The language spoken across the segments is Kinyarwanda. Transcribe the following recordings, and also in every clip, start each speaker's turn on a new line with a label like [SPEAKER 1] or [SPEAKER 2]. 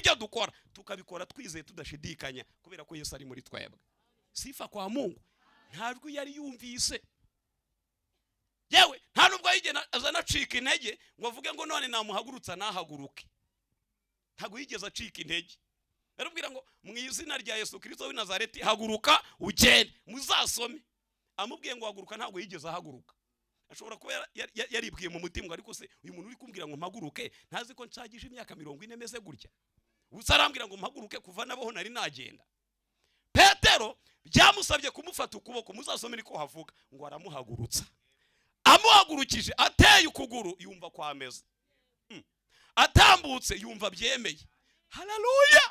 [SPEAKER 1] ibyo dukora tukabikora twizeye tudashidikanya kubera ko Yesu ari muri twebwe. Sifa kwa Mungu. Ntabwo yari yumvise, yewe nta nubwo yigena azana cika intege ngo avuge ngo none namuhagurutsa nahaguruke. Ntabwo yigeze acika intege. Arabwira ngo mu izina rya Yesu Kristo w'i Nazareti haguruka ugende. Muzasome amubwiye ngo haguruka, ntabwo yigeze ahaguruka. Ashobora kuba yaribwiye mu mutima, ariko se uyu muntu uri kumbwira ngo mpaguruke ntazi ko nshagije imyaka 40 meze gutya. Usarambwira ngo mpaguruke kuva nabaho nari nagenda. Petero byamusabye kumufata ukuboko, muzasome niko havuga ngo aramuhagurutsa. Amuhagurukije ateye ukuguru yumva kwameze, atambutse yumva byemeye. Haleluya.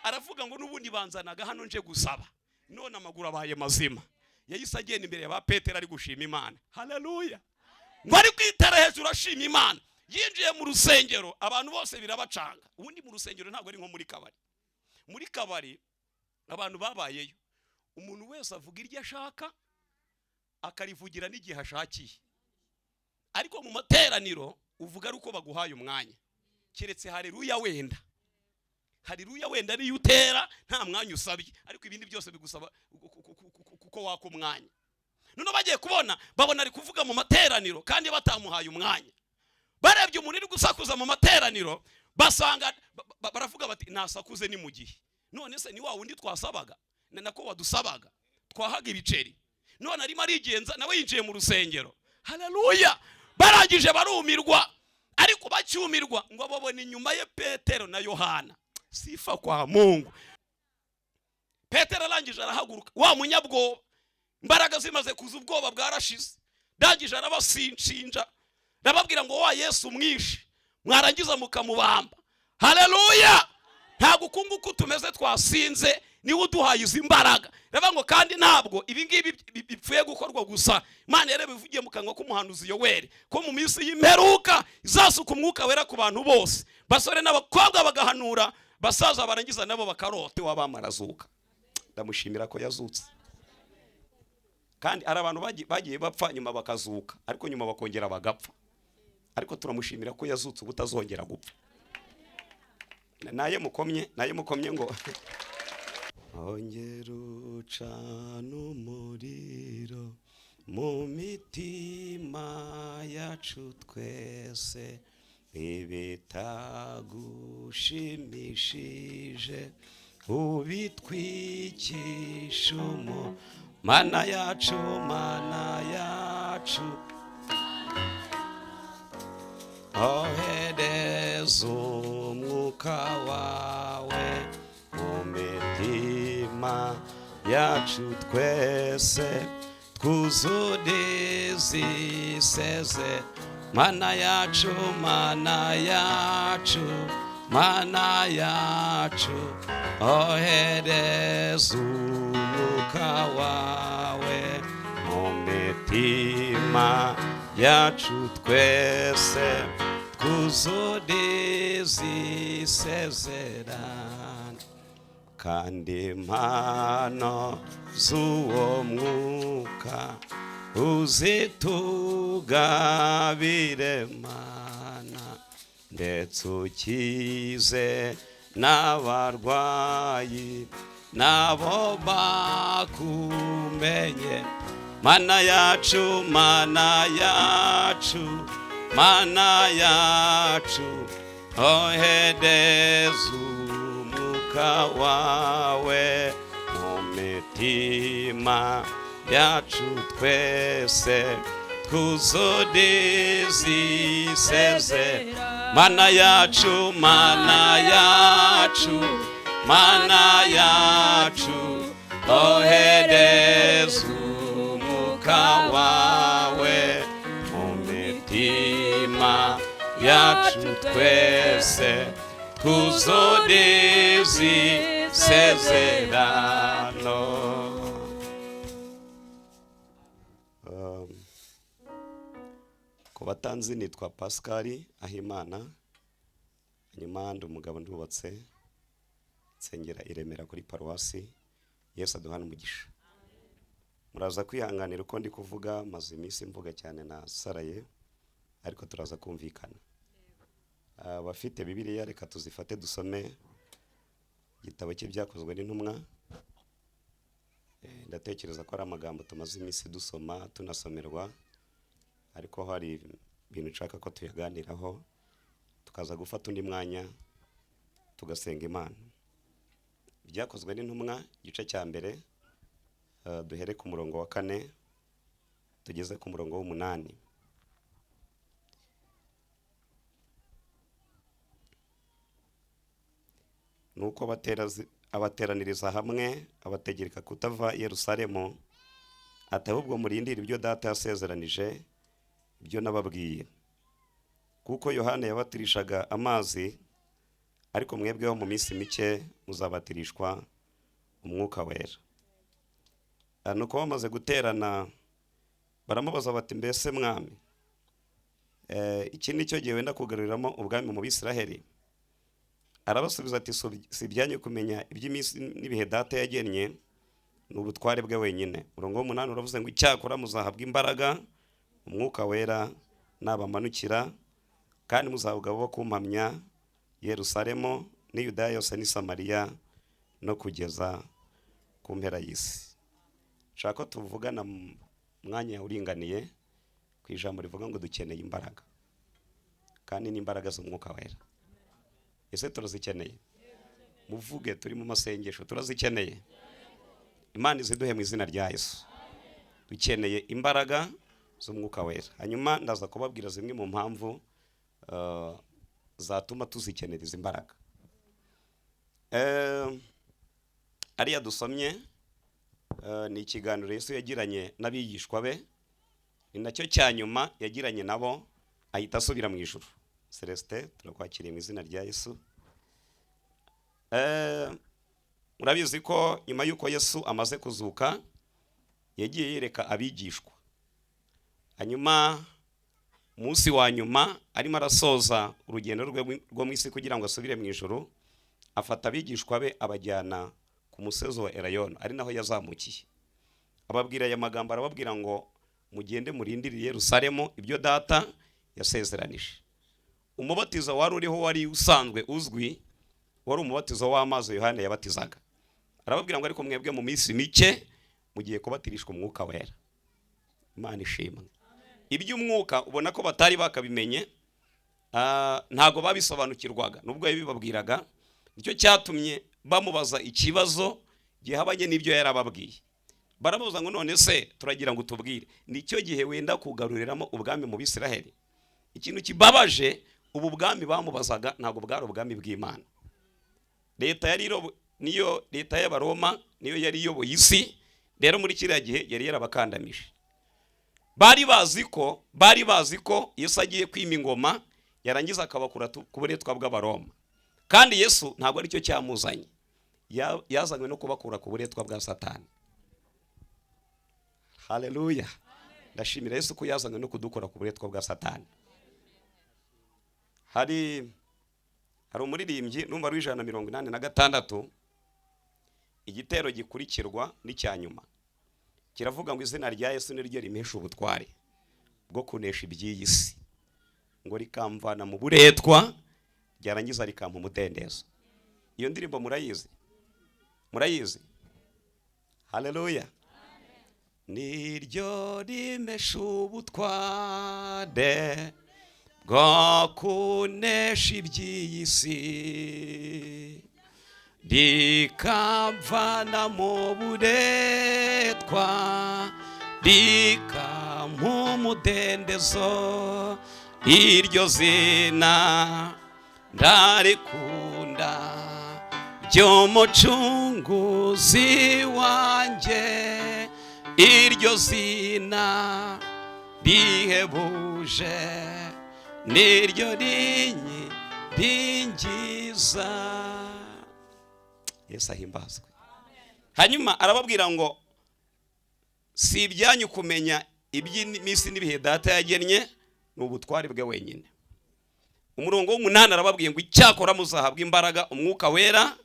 [SPEAKER 1] Aravuga ngo nubundi banzanaga hano nje gusaba, none amaguru abaye mazima. Yahise agenda imbere ya ba Petero ari gushima Imana. Haleluya. Ngo ari kwitara hejuru ashima Imana. Yinjiye mu rusengero abantu bose birabacanga. Ubundi mu rusengero ntabwo ari nko muri kabari. Muri kabari abantu babayeyo, umuntu wese avuga iryo ashaka akarivugira n'igihe ashakiye. Ariko mu materaniro uvuga ari uko baguhaye umwanya, keretse haleluya wenda. Haleluya wenda ari utera nta mwanya usabye, ariko ibindi byose bigusaba kuko wako umwanya. None bagiye kubona babona ari kuvuga mu materaniro kandi batamuhaye umwanya. Barebye umuntu uri gusakuza mu materaniro basanga baravuga bati nasakuze ni mu gihe. None se ni wa wundi twasabaga nako wadusabaga twahaga ibiceri, none arimo arigenza nawe yinjiye mu rusengero. Haleluya. Barangije barumirwa, ariko bacyumirwa ngo babone inyuma ye Petero na Yohana. Sifa kwa Mungu. Petero arangije arahaguruka, wa munyabwoba imbaraga zimaze kuza ubwoba bwarashize, ndangije arabasinshinja ndababwira ngo wa Yesu mwishe mwarangiza mukamubamba. Haleluya. Ntabwo ukunguku tumeze twasinze niwe uduhaye izi imbaraga. Reba ngo kandi ntabwo ibi ngibi bipfuye gukorwa gusa. Imana yarebivugiye mu kanwa k'umuhanuzi Yoweri ko mu minsi y'imperuka izasuka umwuka wera ku bantu bose, basore n'abakobwa bagahanura, basaza barangiza nabo bakarote wabamarazuka. Ndamushimira ko yazutse. Kandi ari abantu bagiye bapfa nyuma bakazuka, ariko nyuma bakongera bagapfa. Ariko turamushimira ko yazutse ubutazongera gupfa. Naye mukomye ngo ongera ucana umuriro mu mitima yacu twese, ibitagushimishije ubitwikisha Mana yacu, Mana yacu. Ohereza umwuka wawe mu mitima yacu twese, twuzuze iziseze. Mana yacu, Mana yacu, Mana yacu. Ohereza umwuka wawe mu mitima yacu twese, twuzuze izisezerano. Kandi impano z'uwo mwuka uzitugabire Mana, ndetse ukize n'abarwayi nabo bakumenye. Mana yacu, Mana yacu, Mana yacu. Ohereza umwuka wawe mu mitima yacu twese, twuzuze izisezerano. Mana yacu, Mana yacu, Mana yacu. Ohereza umwuka wawe mu mitima yacu twese, twuzuze izisezerano. Ku batanzi nitwa Pascal Ahimana, nyuma ndi umugabo ndubatse, nsengera i Remera kuri paruwasi. Yesu aduhana umugisha. Muraza kwihanganira uko ndi kuvuga, maze iminsi mvuga cyane na saraye, ariko turaza kumvikana. Bafite Bibiliya reka tuzifate dusome igitabo cye byakozwe n'intumwa. Ndatekereza ko ari amagambo tumaze iminsi dusoma tunasomerwa, ariko hari ibintu nshaka ko tuyaganiraho, tukaza gufata undi mwanya tugasenga Imana. Byakozwe n'intumwa igice cya mbere, duhere ku murongo wa 4 tugeze ku murongo wa 8. Nuko abateraniriza hamwe abategeka kutava i Yerusalemu, ati ahubwo murindire ibyo data yasezeranije, ibyo nababwiye. Kuko Yohana yabatirishaga amazi, ariko mwebweho mu minsi mike muzabatirishwa Umwuka Wera. Nuko bamaze guterana baramubaza bati, mbese mwami, iki ni cyo gihe wenda kugaruriramo ubwami mu Bisiraheli? Arabasubiza ati, si ibyanyu kumenya iby'iminsi n'ibihe data yagennye, ni ubutware bwe wenyine. Murongo wa 8 uravuze ngo icyakora muzahabwa imbaraga Umwuka Wera nabamanukira, kandi muzavuga bo kumpamya Yerusalemu ni Yudaya yose ni Samariya no kugeza ku mpera y'isi. Nshaka tuvugana mwanya uringaniye ku ijambo rivuga ngo dukeneye imbaraga, kandi n'imbaraga z'Umwuka Wera. Ese turazikeneye? Muvuge, turi mu masengesho, turazikeneye. Imana iziduhe mu izina rya Yesu. Dukeneye imbaraga z'Umwuka Wera. Hanyuma ndaza kubabwira zimwe mu mpamvu zatuma tuzikenera izi mbaraga. Ariya dusomye ni ikiganiro Yesu yagiranye n'abigishwa be, ni nacyo cya nyuma yagiranye nabo ahita asubira mu ijuru. Celestin, turakwakiriye mu izina rya Yesu. Murabizi ko nyuma y'uko Yesu amaze kuzuka yagiye yereka abigishwa. Hanyuma munsi wa nyuma arimo arasoza urugendo rwo mu isi kugira ngo asubire mu ijuru, afata abigishwa be abajyana ku musozi wa Elayono, ari naho yazamukiye. Ababwira aya magambo, arababwira ngo mugende murindire Yerusalemu ibyo data yasezeranije. Umubatizo wari uriho wari usanzwe uzwi, wari umubatizo w'amazi Yohana yabatizaga. Arababwira ngo ariko mwebwe mu minsi mike mugiye kubatirishwa Umwuka Wera. Imana ishimwe. Iby'umwuka ubona ko batari bakabimenye, ntago babisobanukirwaga nubwo yabibabwiraga. Nicyo cyatumye bamubaza ikibazo gihabanye n'ibyo yarababwiye. Baramubaza ngo none se turagira ngo tubwire, nicyo gihe wenda kugaruriramo ubwami mu Bisiraheli? Ikintu kibabaje, ubu bwami bamubazaga ntago bwari ubwami bw'Imana. Leta y'Abaroma niyo yari iyoboye isi. Rero muri kiriya gihe yari yarabakandamije. Bari bazi ko Yesu agiye kwima ingoma, yarangiza akabakura ku buretwa bw'Abaroma. Kandi Yesu ntabwo ari cyo cyamuzanye, yazanywe no kubakura ku buretwa bwa Satani. Haleluya. Ndashimira Yesu ko yazanywe no kudukura ku buretwa bwa Satani. Hari umuririmbyi numva ari 186, igitero gikurikirwa n'icyanyuma. Kiravuga ngo izina rya Yesu niryo rimesha ubutware bwo kunesha iby'iyi si, ngo rikamvana mu buretwa, ryarangiza rikampa umudendezo. Iyo ndirimbo murayizi? Haleluya. Niryo rimesha ubutware bwo kunesha iby'iyi si, rikamvana mu buretwa, rikampa umudendezo. Iryo zina ndarikunda ry'umucunguzi wanjye, iryo zina rihebuje, niryo ringiza. Yesu ahimbazwe. Hanyuma arababwira ngo si ibyanyu kumenya iby'iminsi n'ibihe data yagennye, ni ubutware bwe wenyine. Umurongo wa 8 arababwiye ngo icyakora muzahabwa imbaraga Umwuka Wera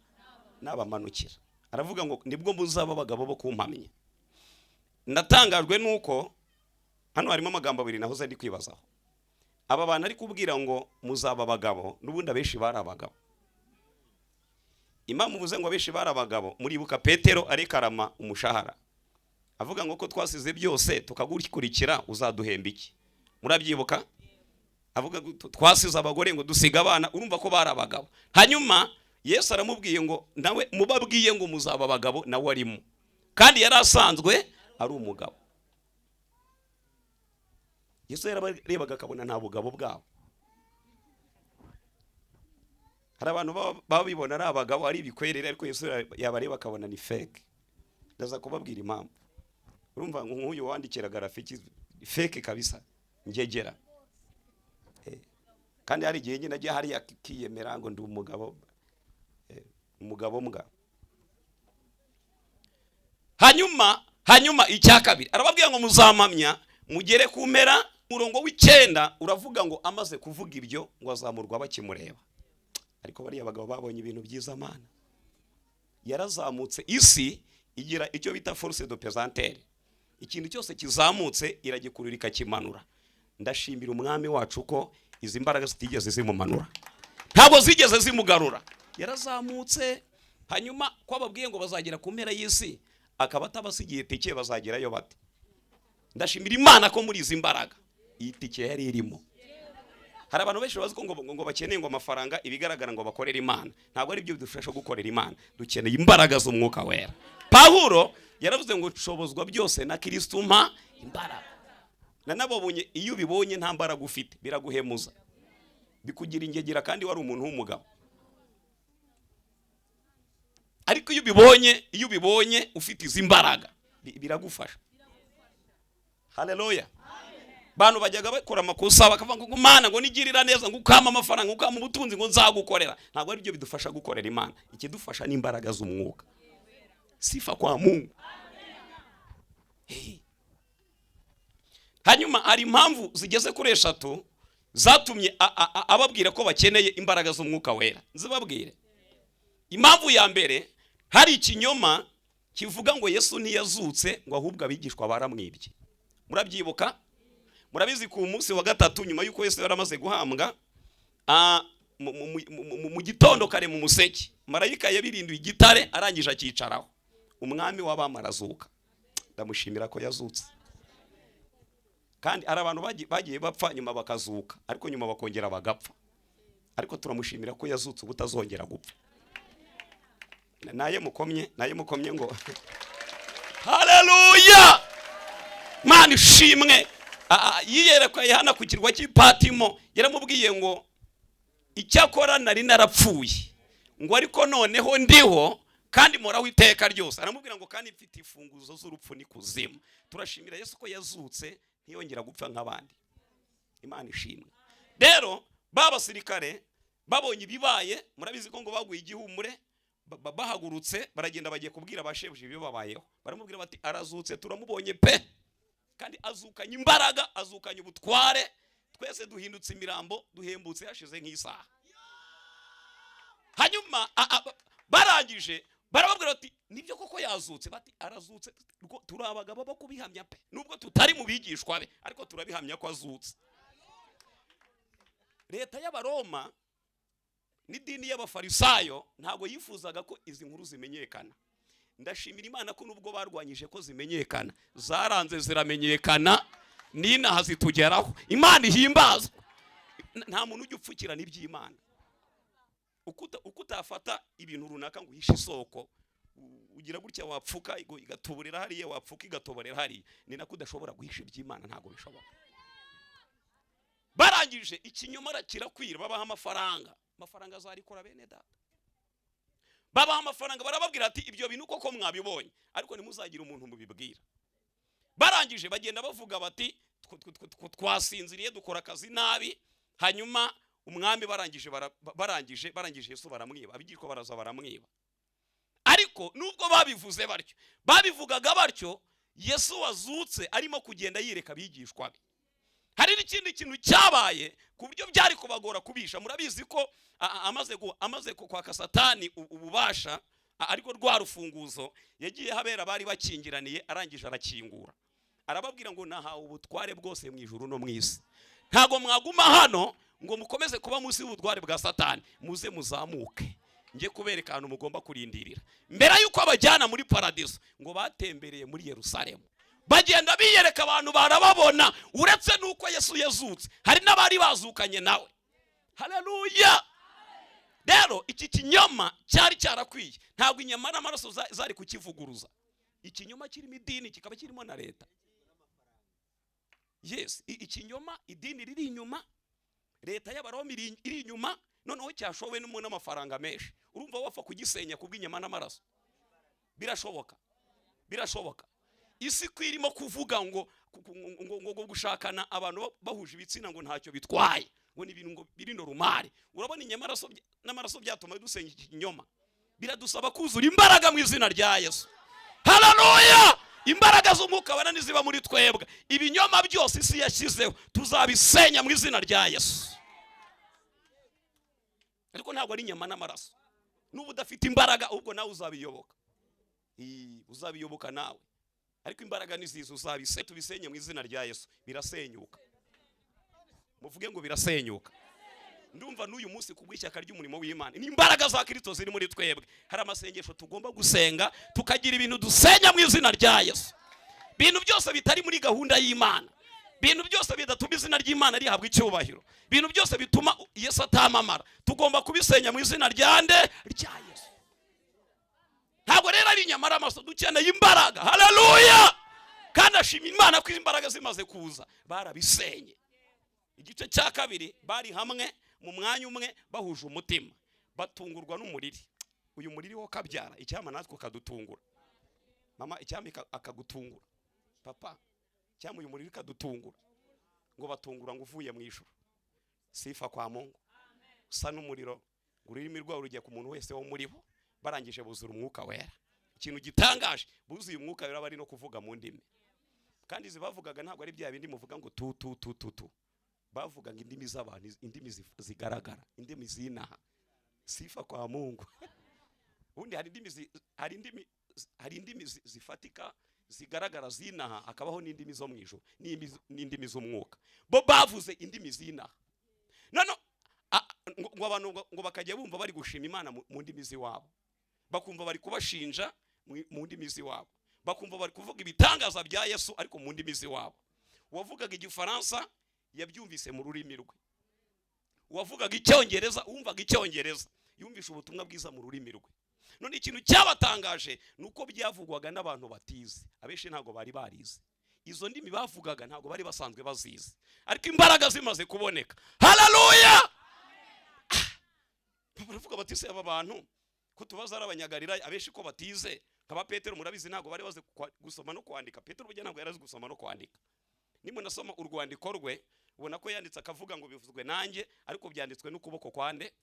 [SPEAKER 1] nabamanukira. Aravuga ngo nibwo muzaba abagabo bo kumpamya. Natangajwe nuko hano harimo amagambo abiri nahoze ndi kwibazaho. Aba bantu ari kubwira ngo muzaba abagabo, n'ubundi abenshi bari abagabo. Impamvu uvuze ngo abenshi bari abagabo, muribuka Petero arekarama umushahara avuga ngo ko twasize byose tukagukurikira uzaduhemba iki? Murabyibuka? Avuga twasize abagore ngo dusiga abana, urumva ko bari abagabo. Hanyuma Yesu aramubwiye ngo nawe mubabwiye ngo muzaba abagabo, nawe arimo, kandi yari asanzwe ari umugabo. Yesu yarabarebaga akabona nta bugabo bwabo. Hari abantu babibona ari abagabo ari ibikwerere, ariko Yesu yabareba akabona ni fake. Ndaza kubabwira impamvu. Urumva nk'uyu wandikiraga rafiki fake kabisa, ngegera. Kandi hari igihe nyine agiye hari yakiyemera ngo ndi umugabo, umugabo mbwa. Hanyuma icya kabiri arababwiye ngo muzamamya mugere kumera. Murongo w'ikenda uravuga ngo amaze kuvuga ibyo ngo azamurwa bakimureba. Ariko bari abagabo babonye ibintu byiza Mana. Yarazamutse, isi igira icyo bita force de pesantere. Ikintu cyose kizamutse iragikurura ikakimanura. Ndashimira umwami wacu ko izi mbaraga zitigeze zimumanura, ntabwo zigeze zimugarura. Yarazamutse, hanyuma ko ababwiye ngo bazagera ku mpera y'isi akaba atabasigiye tike, bazagerayo bate? Ndashimira Imana ko muri izi mbaraga iyi tike yari irimo. Hari abantu benshi bazi ko ngo bakeneye ngo amafaranga, ibigaragara ngo bakorera Imana. Ntabwo ari byo bidufasha gukorera Imana, dukeneye imbaraga z'umwuka wera. Pawulo yaravuze ngo nshobozwa byose na Kristo umpa imbaraga. Nanabonye iyo ubibonye nta mbaraga ufite biraguhemuza, bikugira ingegera kandi wari umuntu w'umugabo. Ariko iyo ubibonye ufite izi mbaraga biragufasha. Haleluya. Bantu bajyaga bakora amakosa bakavuga ngo Mana ngo nigirira neza, ngo ukama amafaranga, ngo ukama ubutunzi, ngo nzagukorera. Ntabwo ari byo bidufasha gukorera Imana. Ikidufasha ni imbaraga z'umwuka. Sifa kwa Mungu. Hanyuma hari impamvu zigeze kuri 3 zatumye ababwira ko bakeneye imbaraga z'umwuka wera. Nzibabwire. Impamvu ya mbere, hari ikinyoma kivuga ngo Yesu ntiyazutse, ngo ahubwo abigishwa baramwibye. Murabyibuka? Murabizi ku munsi wa gatatu nyuma yuko Yesu yaramaze guhambwa, mu gitondo kare mu museke marayika yabirinduye igitare arangije akicaraho. Umwami w'abamarazuka. Ndamushimira ko yazutse. Kandi ari abantu bagiye bapfa nyuma bakazuka, ariko nyuma bakongera bagapfa. Ariko turamushimira ko yazutse ubutazongera gupfa. Naye mukomye ngo haleluya. Mana ishimwe. Yiyereka Yohana ku kirwa cy'Ipatimo, yaramubwiye ngo icyakora nari narapfuye, ngo ariko noneho ndiho kandi moraho iteka ryose. Aramubwira ngo kandi mfite imfunguzo z'urupfu n'ikuzimu. Turashimira Yesu ko yazutse ntiyongera gupfa nk'abandi. Imana ishimwe. Rero babasirikare babonye ibibaye, murabizi ko ngo baguye igihumure, bahagurutse baragenda bagiye kubwira abashebuje ibyo babayeho. Baramubwira bati arazutse, turamubonye pe, kandi azukanye imbaraga, azukanye ubutware, twese duhindutse imirambo, duhembutse hashize nk'isaha. Hanyuma barangije barababwira bati nibyo koko yazutse? Bati arazutse, turi abagabo bo kubihamya pe, nubwo tutari mu bigishwa be, ariko turabihamya ko azutse. Leta y'Abaroma n'idini y'Abafarisayo ntabwo yifuzaga ko izi nkuru zimenyekana. Ndashimira Imana ko nubwo barwanyije ko zimenyekana, zaranze ziramenyekana, n'inaha zitugeraho. Imana ihimbazwa. Nta muntu ujya upfukirana iby'Imana. Uko utafata ibintu runaka ngo uhishe isoko, ugira gutya wapfuka igatuburira hariya, wapfuka igatoborera hariya, ni nako udashobora guhisha iby'Imana, ntago bishoboka. Barangije ikinyoma kirakwira, babaha amafaranga azarikora bene data. Babaha amafaranga barababwira ati ibyo bintu koko mwabibonye, ariko ntimuzagira umuntu mubibwira. Barangije bagenda bavuga bati twasinziriye dukora akazi nabi. Hanyuma umwami barangije Yesu baramwiba, abigishwa baraza baramwiba. Ariko nubwo babivuze batyo, babivugaga batyo, Yesu wazutse arimo kugenda yireka abigishwa be. Hari n'ikindi kintu cyabaye ku buryo byari kubagora kubisha. Murabizi ko amaze kwaka Satani ububasha, ariko rwa rufunguzo yagiye habera bari bakingiraniye, arangije arakingura. Arababwira ngo nahawe ubutware bwose mu ijuru no mu isi. Ntago mwaguma hano ngo mukomeze kuba munsi y'ubutware bwa Satani, muze muzamuke ngiye kubereka ahantu mugomba kurindirira. Mbere yuko abajyana muri paradiso ngo batembereye muri Yerusalemu, bagenda biyereka abantu barababona, uretse nuko Yesu yazutse hari n'abari bazukanye nawe. Haleluya. Rero iki kinyoma cyari cyarakwiye, ntabwo inyama n'amaraso zari kukivuguruza. Ikinyoma kirimo idini, kikaba kirimo na leta. Yes, ikinyoma, idini riri inyuma, leta y'Abaroma iri inyuma, noneho cyashowe n'umuntu n'amafaranga menshi. Urumva wapfa kugisenya kubw'inyama n'amaraso? Birashoboka, birashoboka. Isi kwirimo kuvuga ngo gushakana abantu bahuje ibitsina ngo ntacyo bitwaye, ngo ni ibintu ngo biri normal. Urabona inyama n'amaraso byatuma dusenya ikinyoma. Biradusaba kuzura imbaraga mu izina rya Yesu. Haleluya. Imbaraga z'umwuka wera niziba muri twebwe, ibinyoma byose isi yashyizeho tuzabisenya mu izina rya Yesu. Ariko ntabwo ari inyama n'amaraso. Nubu udafite imbaraga ubwo nawe uzabiyoboka. Uzabiyoboka nawe. Ariko imbaraga nizizo uzabisenya, tubisenye mu izina rya Yesu. Birasenyuka. Muvuge ngo birasenyuka. Ndumva n'uyu munsi kubw'ishyaka ry'umurimo w'Imana, ni imbaraga za Kristo ziri muri twebwe. Hari amasengesho tugomba gusenga, tukagira ibintu dusenya mu izina rya Yesu. Bintu byose bitari muri gahunda y'Imana, bintu byose bidatuma izina ry'Imana rihabwa icyubahiro, bintu byose bituma Yesu atamamara, tugomba kubisenya mu izina rya Yesu. Ntabwo rero ari inyama n'amaraso, dukeneye imbaraga. Haleluya. Kandi ashima Imana ko imbaraga zimaze kuza barabisenye. Igice cya kabiri bari hamwe mu mwanya umwe bahuje umutima, batungurwa n'umuriri. Uyu muriri wo kabyara, icyama natwe kadutungura. Mama, icyama akagutungura. Papa, icyama uyu muriri kadutungura. Ngo batungura ngo uvuye mu ijuru. Sifa kwa Mungu. Usa n'umuriro, ururimi rwawe rugiye ku muntu wese wo muri bo, barangije buzura umwuka wera. Ikintu gitangaje, buzuye umwuka wera bari no kuvuga mu ndimi. Kandi zibavugaga ntabwo ari bya bindi muvuga ngo tu. Bavuga ngo indimi z'abantu, indimi zigaragara, indimi zinaha. Sifa kwa Mungu. Ubundi hari indimi zifatika zigaragara zinaha, akabaho n'indimi zo mu ijuru, n'indimi z'umwuka. Bo bavuze indimi zinaha. Nano ngo abantu ngo bakajya bumva bari gushima Imana mu ndimi z'iwabo, bakumva bari kubashinja mu ndimi z'iwabo, bakumva bari kuvuga ibitangaza bya Yesu ariko mu ndimi z'iwabo. Wavugaga igifaransa yabyumvise mu rurimi rwe, wavugaga icyongereza wumvaga icyongereza, yumvisha ubutumwa bwiza mu rurimi rwe. None ikintu cyabatangaje nuko byavugwaga n'abantu batize, abenshi ntago bari barize. Izo ndimi bavugaga ntago bari basanzwe bazize, ariko imbaraga zimaze kuboneka. Haleluya. Baravuga bati se aba bantu ko tubaza ari abanyagalilaya, abenshi ko batize. Kaba Petero murabizi ntago bari baze gusoma no kwandika. Petero burya ntago yarazi gusoma no kwandika. Nimwe nasoma urwandiko rwe, ubona ko yanditse akavuga ngo bivuzwe nanjye, ariko byanditswe n'ukuboko kwande,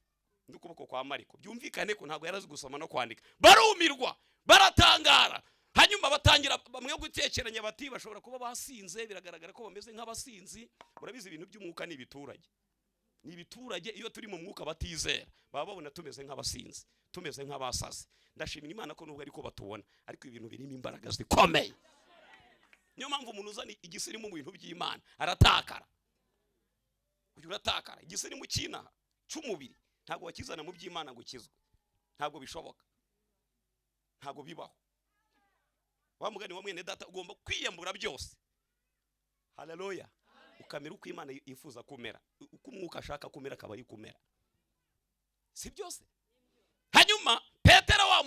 [SPEAKER 1] n'ukuboko kwa Mariko. Byumvikane ko ntago yarazi gusoma no kwandika. Barumirwa, baratangara. Hanyuma batangira bamwe gutekeranya bati bashobora kuba basinze, biragaragara ko bameze nk'abasinzi. Murabizi ibintu by'umwuka ni ibiturage. Ni ibiturage, iyo turi mu mwuka batizera baba babona tumeze nk'abasinzi, tumeze nk'abasazi. Ndashimira Imana ko nubwo ariko batubona, ariko ibintu birimo imbaraga zikomeye. Niyo mpamvu umuntu uzana igisirimu mu bintu by'Imana aratakara. Uyu uratakara. Igisirimu cy'inaha cy'umubiri ntabwo wakizana mu by'Imana ngo ukizwe. Ntabwo bishoboka, ntabwo bibaho. Wa mugani wa mwene data ugomba kwiyambura byose. Haleluya. Ukamera uko Imana yifuza kumera, uko umwuka ashaka kumera akaba ari kumera. Si byose. Hanyuma Petero wa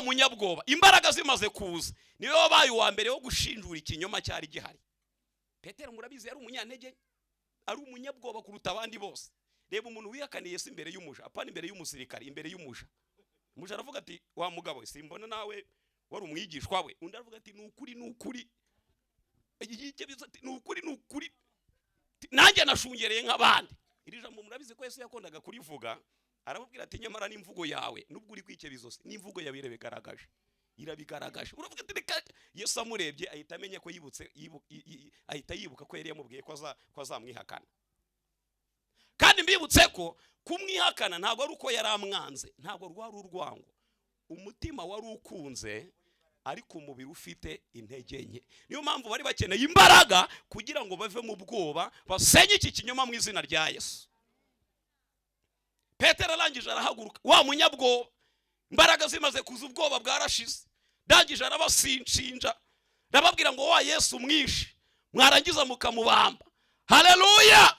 [SPEAKER 1] munyabwoba, imbaraga zimaze kuza, niwe wabaye uwa mbere wo gushinjura ikinyoma cyari gihari. Petero murabizi yari umunyantege, ari umunyabwoba kuruta abandi bose. Reba umuntu wihakaniye Yesu imbere y'umuja, apana imbere y'umusirikari, imbere y'umuja. Umuja aravuga ati wa mugabo simbona nawe wari umwigishwa we. Undi aravuga ati nukuri. Yike biza ati nukuri. Nanjye nashungereye nk'abandi. Iri jambo murabizi ko Yesu yakondaga kurivuga. Aramubwira ati nyamara n'imvugo yawe nubwo uri kwikebizose, n'imvugo yawe irabigaragaje. Uravuga ati reka. Yesu amurebye ahita amenya ko ahita yibuka ko yari yamubwiye ko azamwihakana. Kandi mbibutse ko kumwihakana ntabwo ari uko yari amwanze, ntabwo rwari urwango. Umutima wari ukunze, ariko umubiri ufite intege nke. Niyo mpamvu bari bakeneye imbaraga kugira ngo bave mu bwoba, basenye iki kinyoma mu izina rya Yesu. Petero arangije arahaguruka, wa munyabwoba, imbaraga zimaze kuza, ubwoba bwarashize, ndangije arabasinja, ndababwira ngo wa Yesu mwishe, mwarangiza mukamubamba. Haleluya!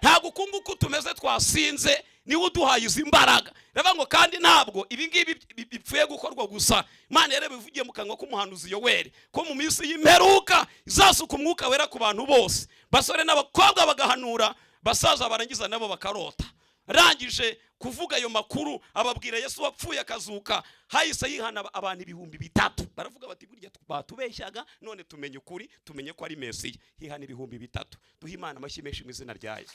[SPEAKER 1] Ntabwo kunguko tumeze twasinze, niwe uduhaye izi imbaraga. Reba ngo kandi ntabwo ibi ngibi bipfuye gukorwa gusa, Imana yarabivugiye mu kanwa k'umuhanuzi Yoweri ko mu minsi y'imperuka izasuka umwuka wera ku bantu bose, basore n'abakobwa bagahanura, basaza barangiza nabo bakarota. Rangije kuvuga ayo makuru, ababwira Yesu wapfuye akazuka, hahise yihana abantu 3,000. Baravuga bati burya batubeshyaga, none tumenye ukuri, tumenye ko ari Mesiya. Hihana 3,000. Duha Imana amashyi menshi mu izina rya Yesu.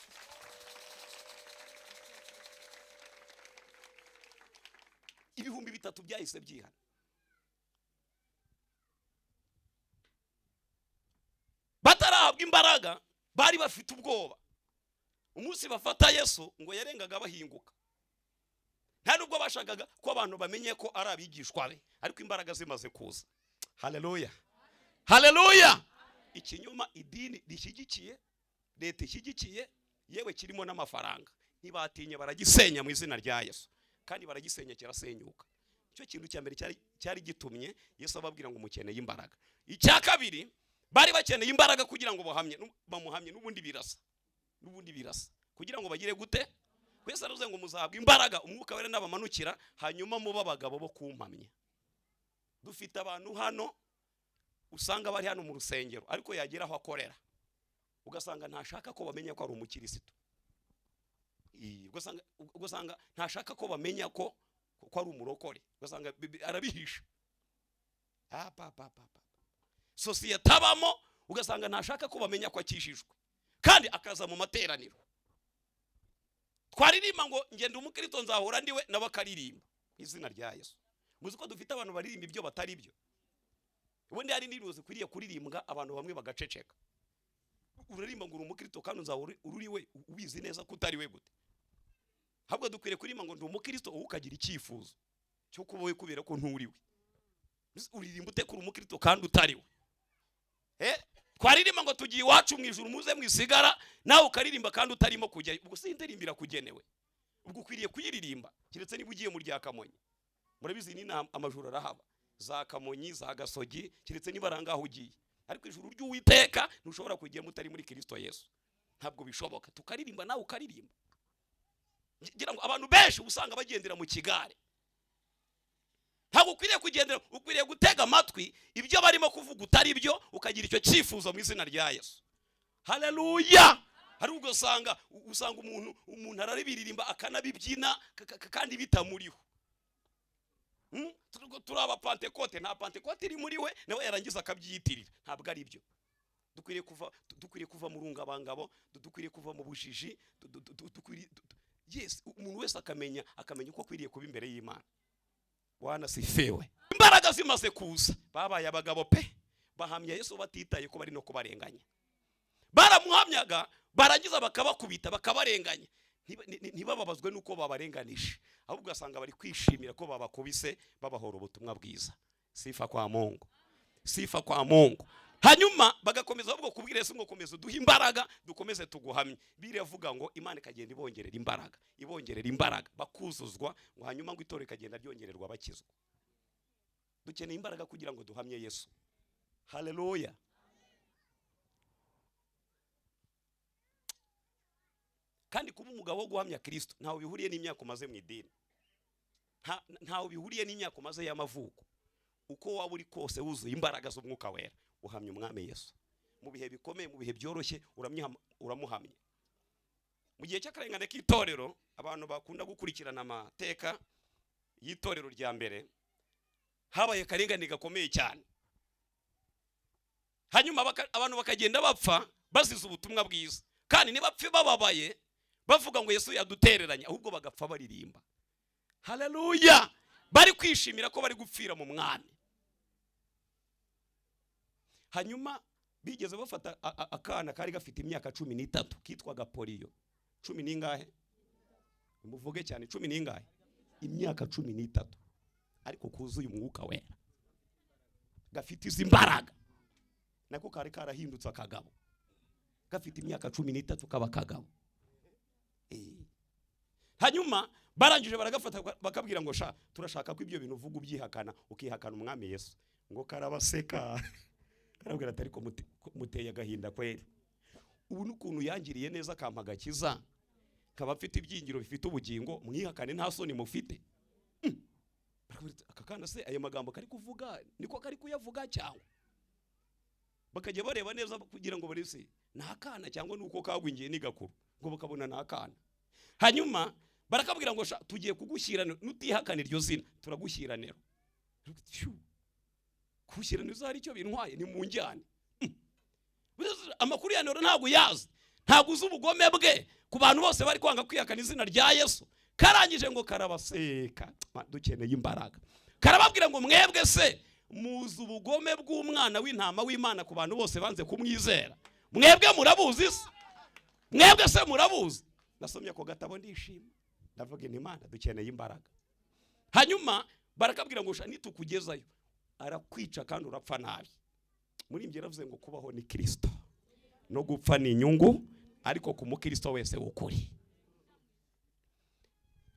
[SPEAKER 1] Ibihumbi 3 byahise byihana. Batarahabwa imbaraga, bari bafite ubwoba. Umunsi bafata Yesu ngo yarengaga bahinguka. Nta nubwo bashagaga ko abantu bamenye ko ari abigishwa be, ariko imbaraga zimaze kuza. Haleluya! Haleluya! Ikinyoma idini rishyigikiye, leta ishyigikiye, yewe kirimo n'amafaranga, ntibatinye baragisenya mu izina rya Yesu, kandi baragisenya kirasenyuka. Icyo kintu cya mbere cyari gitumye Yesu ababwira ngo mukeneye imbaraga. Icya kabiri, bari bakeneye imbaraga kugira ngo bamuhamye n'ubundi birasa kugira ngo bagire gute? Kwese aruze ngo muzahabwa imbaraga, umwuka wera n'abamanukira, hanyuma muba abagabo bo kumpamya. Dufite abantu hano usanga bari hano mu rusengero, ariko yagera aho akorera ugasanga ntashaka ko bamenya ko ari umukirisitu. Ugasanga ntashaka ko bamenya ko ari umurokore, ugasanga arabihisha. Sosiyete abamo ugasanga ntashaka ko bamenya ko akishijwe, kandi akaza mu materaniro. Twaririmba ngo ngende umukristo nzahora ndiwe n'abakaririmba izina rya Yesu. Muzi ko dufite abantu baririmba ibyo batari byo. Ubundi hari n'indirimbo zikwiriye kuririmbwa abantu bamwe bagaceceka. Uririmba ngo uri umukristo kandi nzahora uriwe, ubizi neza ko utari we gute? Habwo dukwiriye kuririmba ngo ndi umukristo, ukagira icyifuzo cyo kuba we kubera ko nturiwe. Uririmba ute kuri umukristo kandi utariwe? Twaririmba ngo tugiye iwacu mu ijuru muze mwisigara, nawe ukaririmba kandi utarimo kujya. Ubwo sindirimbira kugenewe, ubwo ukwiriye kuyiririmba kiretse niba ugiye mu rya Kamonyi. Murabizi ni amajuru arahaba, za Kamonyi, za Gasogi, kiretse niba arangaho ugiye. Ariko ijuru ry'Uwiteka ntushobora kujya mutari muri Kristo Yesu, ntabwo bishoboka. Tukaririmba nawe ukaririmba. Ngira ngo abantu benshi usanga bagendera mu kigare. Ntabwo ukwiriye kugendera, ukwiriye gutega amatwi ibyo barimo kuvuga utari byo, ukagira icyo cyifuzo mu izina rya Yesu. Haleluya! Hari usanga umuntu araribiririmba akanabibyina kandi bitamuriho. Turaba Pentecote, nta Pentecote iri muri we, nawe yarangiza akabyiyitirira. Ntabwo ari byo. Dukwiriye kuva mu rungabangabo, dukwiriye kuva mu bujiji, yes, umuntu wese akamenya uko akwiriye kuba imbere y'Imana. Bwana sifewe. Imbaraga zimaze kuza, babaye abagabo pe, bahamya Yesu batitaye ko bari no kubarenganya. Baramuhamyaga, barangiza bakabakubita, bakabarenganya. Ntibababazwe nuko babarenganisha, ahubwo ugasanga bari kwishimira ko babakubise, babahora ubutumwa bwiza. Sifa kwa Mungu, sifa kwa Mungu. Hanyuma bagakomeza ahubwo kubwira Yesu ngo komeza duha imbaraga, dukomeze tuguhamye. Biravuga ngo Imana ikagenda ibongerera imbaraga, bakuzuzwa, ngo hanyuma ngo itorero ikagenda ryongererwa bakizwa. Dukeneye imbaraga kugira ngo duhamye Yesu. Haleluya! Kandi kuba umugabo wo guhamya Kristo ntawe bihuriye n'imyaka umaze mu idini, ntawe bihuriye n'imyaka umaze y'amavuko. Uko waba uri kose wuzuye imbaraga z'umwuka wera, uhamya umwami Yesu. Mu bihe bikomeye, mu bihe byoroshye, uramuhamya. Mu gihe cy'akarengane k'itorero, abantu bakunda gukurikirana amateka y'itorero rya mbere, habaye akarengane gakomeye cyane. Hanyuma abantu bakagenda bapfa bazize ubutumwa bwiza, kandi ntibapfe bababaye bavuga ngo Yesu yadutereranye, ahubwo bagapfa baririmba. Haleluya! Bari kwishimira ko bari gupfira mu mwami. Hanyuma bigeze bafata akana kari gafite imyaka 13 kitwaga Poliyo. 10 ningahe? Muvuge cyane, 10 ningahe? Imyaka 13, ariko kuzuye umwuka wera, gafite izi imbaraga. Nako kari karahindutse akagabo, gafite imyaka 13 kaba kagabo. Hanyuma barangije baragafata bakabwira ngo sha turashaka ko ibyo bintu uvuga ubyihakana ukihakana umwami Yesu. Ngo karabaseka karabwira ati ariko muteye agahinda kweri, ubu n'ukuntu yangiriye neza akampa agakiza kaba afite ibyingiro bifite ubugingo, mwihakane nta soni mufite. Aka kana se ayo magambo kari kuvuga niko kari kuyavuga cyangwa? Bakajya bareba neza kugira ngo barese nakana cyangwa nuko kagwingiye ni gakuru, ngo bakabona nakana. Hanyuma barakabwira ngo tugiye kugushyirana, nutihakana iryo zina turagushyirana. Kushyirana uzari icyo bintwaye ni mu njyane. Amakuru ya nero ntago yazi, ntago uzi ubugome bwe ku bantu bose bari kwanga kwihakana izina rya Yesu. Karangije ngo karabaseka, dukeneye imbaraga. Karababwira ngo mwebwe se muzi ubugome bw'umwana w'intama w'Imana ku bantu bose banze kumwizera? Mwebwe murabuzi se? Mwebwe se murabuzi? Nasomye ko gatabo ndishima, ndavuga ni Imana dukeneye imbaraga. Hanyuma barakabwira ngo nitukugezayo arakwica kandi urapfa nabi. Muri mbye ravuze ngo kubaho ni Kristo no gupfa ni inyungu, ariko ku mukristo wese ukuri.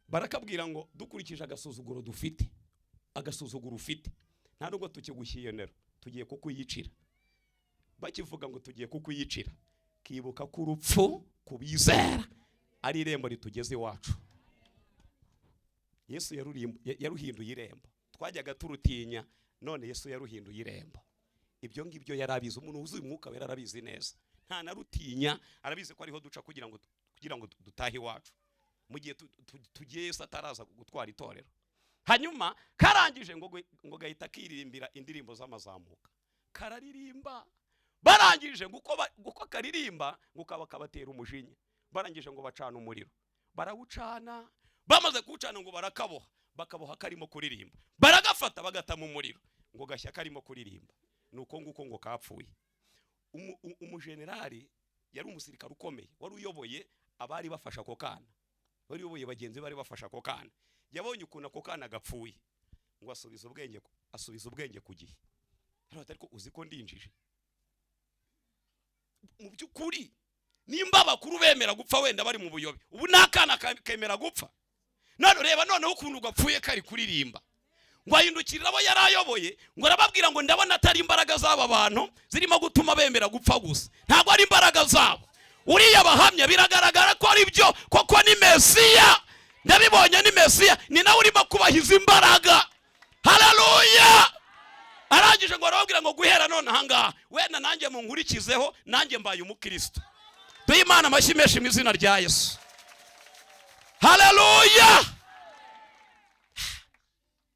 [SPEAKER 1] Barakabwira ngo dukurikije agasuzuguro dufite, agasuzuguro ufite, nta nubwo tukigushyiyonera, tugiye kukuyicira. Bakivuga ngo tugiye kukuyicira, kibuka ko urupfu kubizera ari irembo ritugeze iwacu. Yesu yaruhinduye irembo, twajyaga turutinya, none Yesu yaruhinduye irembo. Ibyo ngibyo yarabizi, umuntu wuzuye umwuka wera arabizi neza, nta narutinya, arabizi ko ariho duca kugira ngo dutahe iwacu mu gihe tugiye Yesu ataraza gutwara itorero. Hanyuma karangije ngo gahita kiririmbira indirimbo z'amazamuka, kararirimba. Barangije guko karirimba ngo kabatera umujinya. Barangije ngo bacana umuriro, barawucana. Bamaze kuwucana ngo barakaboha, bakaboha karimo kuririmba. Baragafata bagata mu muriro ngo gashya karimo kuririmba. Nuko nguko ngo kapfuye. Umujenerali yari umusirikare ukomeye, wari uyoboye abari bafasha ako kana, wari uyoboye bagenzi bari bafasha ako kana. Yabonye ukuntu ako kana gapfuye ngo asubiza ubwenge ku gihe. Ariko uzi ko ndinjije mu by'ukuri, nimba abakuru bemera gupfa wenda bari mu buyobe, ubu nakana kemera gupfa. None reba noneho ukuntu gapfuye kari kuririmba. Ngo ahindukirira abo yarayoboye ngo arababwira ngo ndabona atari imbaraga z'aba bantu zirimo gutuma bemera gupfa gusa, ntabwo ari imbaraga zabo. Uriya bahamya biragaragara ko ari byo koko ni Mesiya, ndabibonye ni Mesiya, ni nawe urimo kubahiza imbaraga. Haleluya! Arangije ngo arababwira ngo guhera none ahangaha wenda nanjye munkurikizeho, nanjye mbaye umukristo. Duhe Imana amashyi menshi mu izina rya Yesu. Haleluya!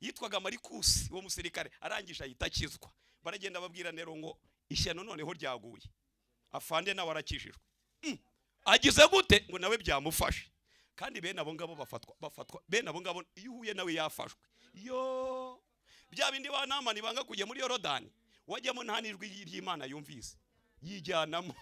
[SPEAKER 1] Yitwaga Marikusi wo musirikare, arangije ahita akizwa. Baragenda babwira nero ngo ishyano noneho ryaguye, afande nawe arakijijwe. Agize gute? Ngo nawe byamufashe. Kandi bene abo ngabo bafatwa bene abo ngabo iyo uhuye nawe yafashwe. Yo bya bindi banamani banga kujya muri Yorodani, wajyamo nta nijwi y'Imana yumvise, yijyanamo.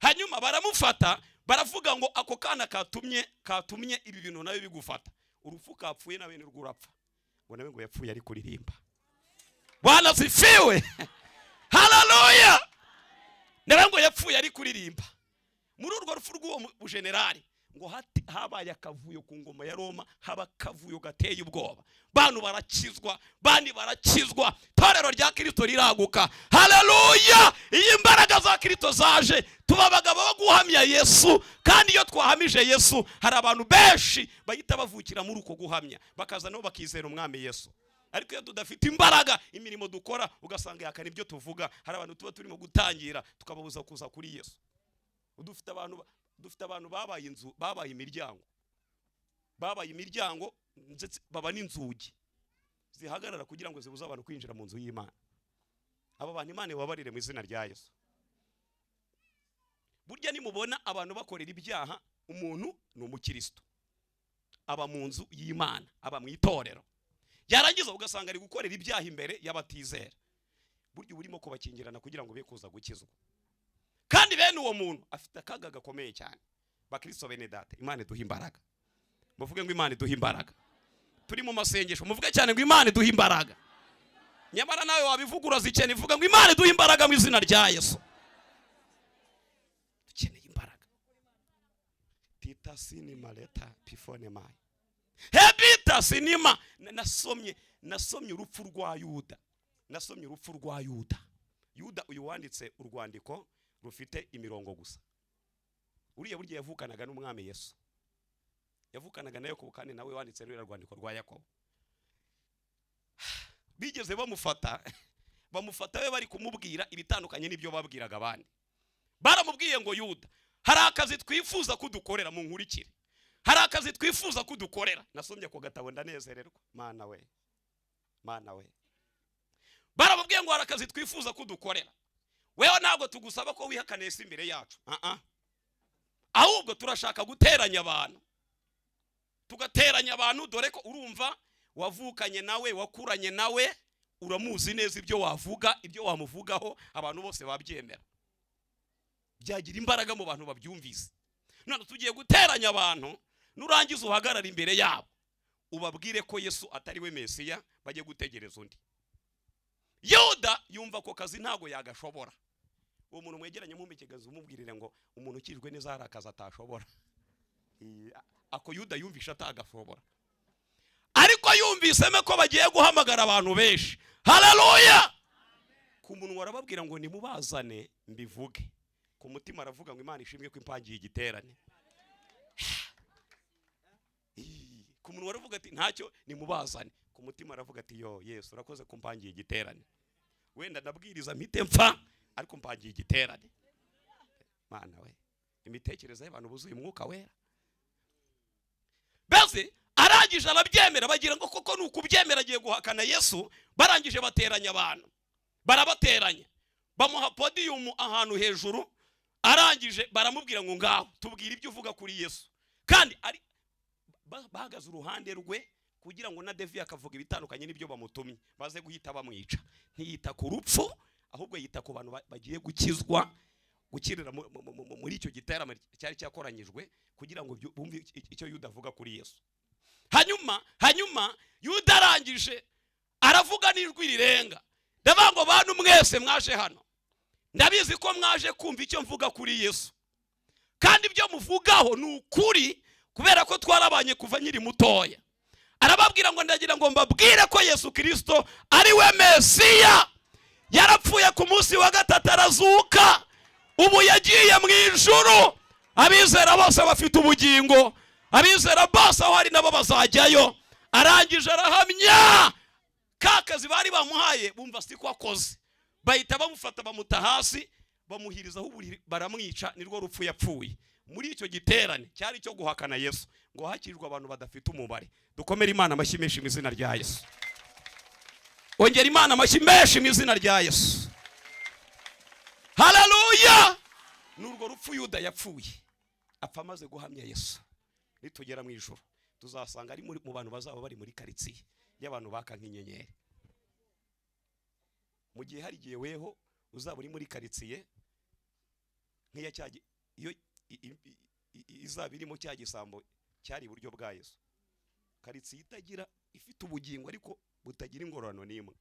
[SPEAKER 1] Hanyuma baramufata, baravuga ngo ako kana katumye ibi bintu nawe bigufata. Urupfu kapfuye nawe ni rwurapfa. Ngo nawe ngo yapfuye ari kuririmba. Bwana sifiwe. Haleluya! Nawe ngo yapfuye ari kuririmba. Muri urwo rupfu rw'uwo generali ngo habaye akavuyo ku ngoma ya Roma, haba kavuyo gateye ubwoba. Bantu barakizwa, bandi barakizwa, torero rya Kristo riraguka. Haleluya! Iyi imbaraga za Kristo zaje, tuba abagabo bo guhamya Yesu. Kandi iyo twahamije Yesu, hari abantu benshi bahita bavukira muri uko guhamya, bakaza nabo bakizera umwami Yesu. Ariko iyo tudafite imbaraga, imirimo dukora ugasanga yakana ibyo tuvuga, hari abantu tuba turimo gutangira tukababuza kuza kuri Yesu. Dufite abantu babaye inzu, babaye imiryango ndetse baba n'inzugi zihagarara kugira ngo zibuze abantu kwinjira mu nzu y'Imana. Aba bantu Imana ibabarire mu izina rya Yesu. Burya nimubona abantu bakorera ibyaha, umuntu ni umukristo, aba mu nzu y'Imana, aba mu itorero. Yarangiza ugasanga ari gukorera ibyaha imbere y'abatizera. Burya urimo kubakingirana kugira ngo be kuza gukizwa. Kandi bene uwo muntu afite akaga gakomeye cyane. Bakristo bene data, Imana iduha imbaraga. Muvuge ngo Imana iduha imbaraga. Turi mu masengesho, muvuge cyane ngo Imana iduha imbaraga. Nyamara nawe wabivugura zikene, ivuga ngo Imana iduha imbaraga mu izina rya Yesu. Dukeneye imbaraga. Hebita sinima leta pifone mai. Hebita sinima. Nasomye urupfu rwa Yuda. Nasomye urupfu rwa Yuda. Yuda uyu wanditse urwandiko rufite imirongo gusa. Uriya burya yavukanaga n'umwami Yesu. Yavukanaga na Yakobo kandi nawe wanditse ruriya rwandiko rwa Yakobo. Bigeze bamufata we bari kumubwira ibitandukanye n'ibyo babwiraga abandi. Baramubwiye ngo Yuda, hari akazi twifuza kudukorera mu nkurikire. Hari akazi twifuza kudukorera. Nasomye ko gatabo ndanezererwa. Mana we. Baramubwiye ngo hari akazi twifuza kudukorera. Wewe ntabwo tugusaba ko wihakana Yesu imbere yacu. Ahubwo turashaka guteranya abantu. Tugateranya abantu dore ko urumva wavukanye nawe, wakuranye nawe, uramuzi neza ibyo wavuga, ibyo wamuvugaho, abantu bose babyemera. Byagira imbaraga mu bantu babyumvise. None tugiye guteranya abantu, nurangiza uhagarara imbere yabo. Ubabwire ko Yesu atari we Mesiya, bagiye gutegereza undi. Yuda yumva ko kazi ntago yagashobora. Uwo muntu mwegeranye mu mikigazo umubwirire ngo umuntu ukijwe neza hari akazi atashobora. Ako Yuda yumvisha atagashobora. Ariko yumviseme ko bagiye guhamagara abantu benshi. Haleluya! Ku muntu warababwira ngo nimubazane mbivuge. Ku mutima aravuga ngo Imana ishimwe ko impangiye igiterane. Ku muntu waravuga ati ntacyo nimubazane. Ku mutima aravuga ati yo Yesu urakoze kumpangiye igiterane. Wenda ndabwiriza mpite mpfa ariko mpangiye igiterane. Mana we. Imitekerereze y'abantu buzuye umwuka wera. Bese arangije arabyemera bagira ngo koko nukubyemera agiye guhakana Yesu. Barangije bateranya abantu. Barabateranya. Bamuha podium ahantu hejuru. Arangije baramubwira ngo ngaho tubwire ibyo uvuga kuri Yesu. Kandi ari bahagaze uruhande rwe kugira ngo na Devi akavuga ibitandukanye n'ibyo bamutumye baze guhita bamwica. Ntiyita ku rupfu ahubwo yita ku bantu bagiye gukizwa, gukirira muri icyo giterane cyari cyakoranyijwe kugira ngo bumve icyo Yuda avuga kuri Yesu. Hanyuma Yuda arangije aravuga n'ijwi rirenga. Ndavuga ngo bantu mwese mwaje hano. Ndabizi ko mwaje kumva icyo mvuga kuri Yesu. Kandi ibyo muvugaho ni ukuri kubera ko twarabanye kuva nyiri mutoya. Arababwira ngo ndagira ngo mbabwire ko Yesu Kristo ari we Mesiya. Yarapfuye ku munsi wa gatatu arazuka. Ubu yagiye mu ijuru. Abizera bose bafite ubugingo. Abizera bose aho hari nabo bazajyayo. Arangije arahamya. Kakazi bari bamuhaye bumva siko akoze. Bahita bamufata bamuta hasi bamuhirizaho baramwica nirwo rupfu yapfuye. Muri icyo giterane cyari cyo guhakana Yesu ngo hakirwa abantu badafite umubare. Dukomere Imana amashyi menshi mu izina rya Yesu. Ongera Imana amashyi menshi mu izina rya Yesu. Haleluya! Nurwo rupfu Yuda yapfuye apfa amaze guhamya Yesu. Nitugera mu ijuru tuzasanga ari mu bantu bazaba bari muri karitsiye y'abantu baka nk'inyenyeri. Mu gihe hari giye weho uzaba uri muri karitsiye nk'iya cyagi iyo izaba irimo cya gisambo cyari iburyo bwa Yesu. Karitsiye itagira ifite ubugingo ariko butagira ingororano n'imwe.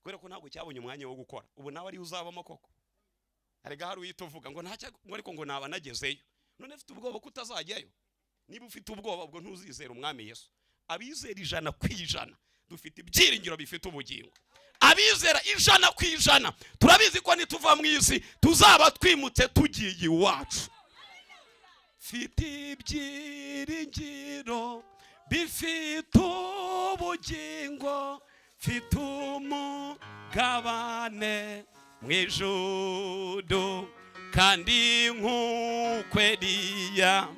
[SPEAKER 1] Kubera ko ntabwo cyabonye umwanya wo gukora. Ubu nawe ari uzabamo koko. Arega hari uyituvuga ngo ntacyo ariko ngo naba nagezeyo. None ufite ubwoba ko utazajyayo. Niba ufite ubwoba ubwo ntuzizera umwami Yesu. Abizera 100% dufite ibyiringiro bifite ubugingo. Abizera 100% turabizi ko nituva mu isi tuzaba twimutse tugiye iwacu. Fite ibyiringiro bifite ubugingo, fite umugabane mu ijuru. Kandi nk'uko Eliya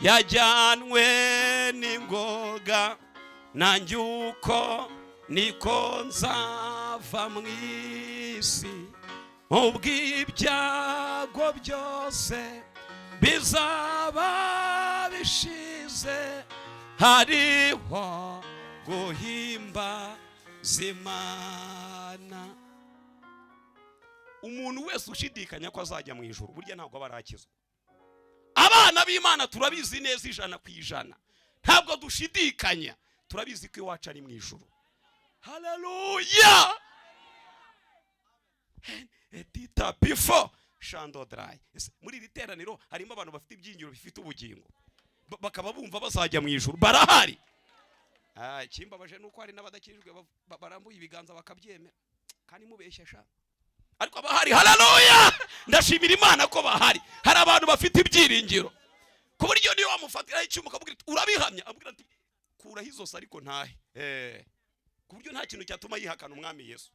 [SPEAKER 1] yajyanwe n'ingoga, nanjye uko niko nzava mu isi. Ubw'ibyago byose bizaba bishize, hariho guhimbaza Imana. Umuntu wese ushidikanya ko azajya mu ijuru burya ntabwo abarakizwa. Abana b'Imana turabizi neza 100%. Ntabwo dushidikanya, turabizi ko iwacu ari mu ijuru. Haleluya! Etita before shandodrai. Muri iri teraniro harimo abantu bafite ibyingiro bifite ubugingo, bakaba bumva bazajya mu ijuru, barahari. Ikimbabaje nuko hari n'abadakijwe barambuye ibiganza bakabyemera, kandi mubeshyesha. Ariko abahari, haleluya, ndashimira Imana ko bahari. Hari abantu bafite ibyiringiro ku buryo niyo wamufatiraho icyuma ukabwira urabihamya, abwira ati kuraho izo ariko ntahe, ku buryo nta kintu cyatuma yihakana umwami Yesu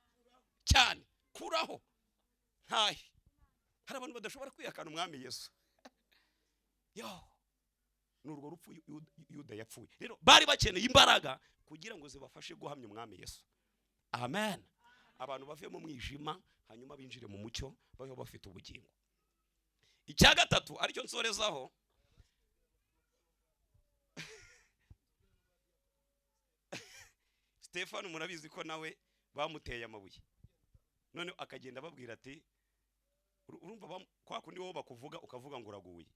[SPEAKER 1] cyane, kuraho ntahe. Hari abantu badashobora kwihakana umwami Yesu. Nurwo rupfu Yuda yapfuye. Rero bari bakeneye imbaraga kugira ngo zibafashe guhamya umwami Yesu. Amen. Abantu bave mu mwijima hanyuma binjire mu mucyo, baho bafite ubugingo. Icya gatatu aricyo nsorezaho, Stefano murabizi ko nawe bamuteye amabuye, none akagenda babwira ati urumva kwa kundi wowe bakuvuga ukavuga ngo uraguye.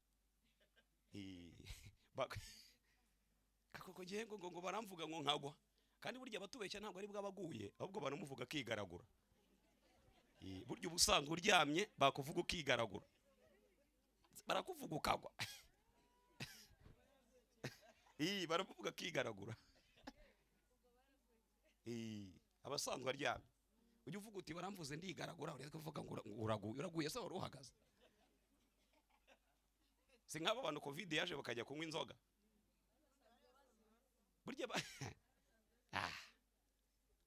[SPEAKER 1] Kako ngo baramvuga ngo nkagwa, kandi burya batubeshya ntabwo ari bwabaguye, ahubwo banamuvuga kigaragura. Burya ubusanzwe uryamye bakuvuga ukigaragura, barakuvuga ukagwa. Barakuvuga kigaragura. Abasanzwe aryamye ujye uvuga uti baramvuze ndigaragura, uretse kuvuga ngo uraguye se wari uhagaze. Si nk'abo bantu covid yaje bakajya kunywa inzoga. Burya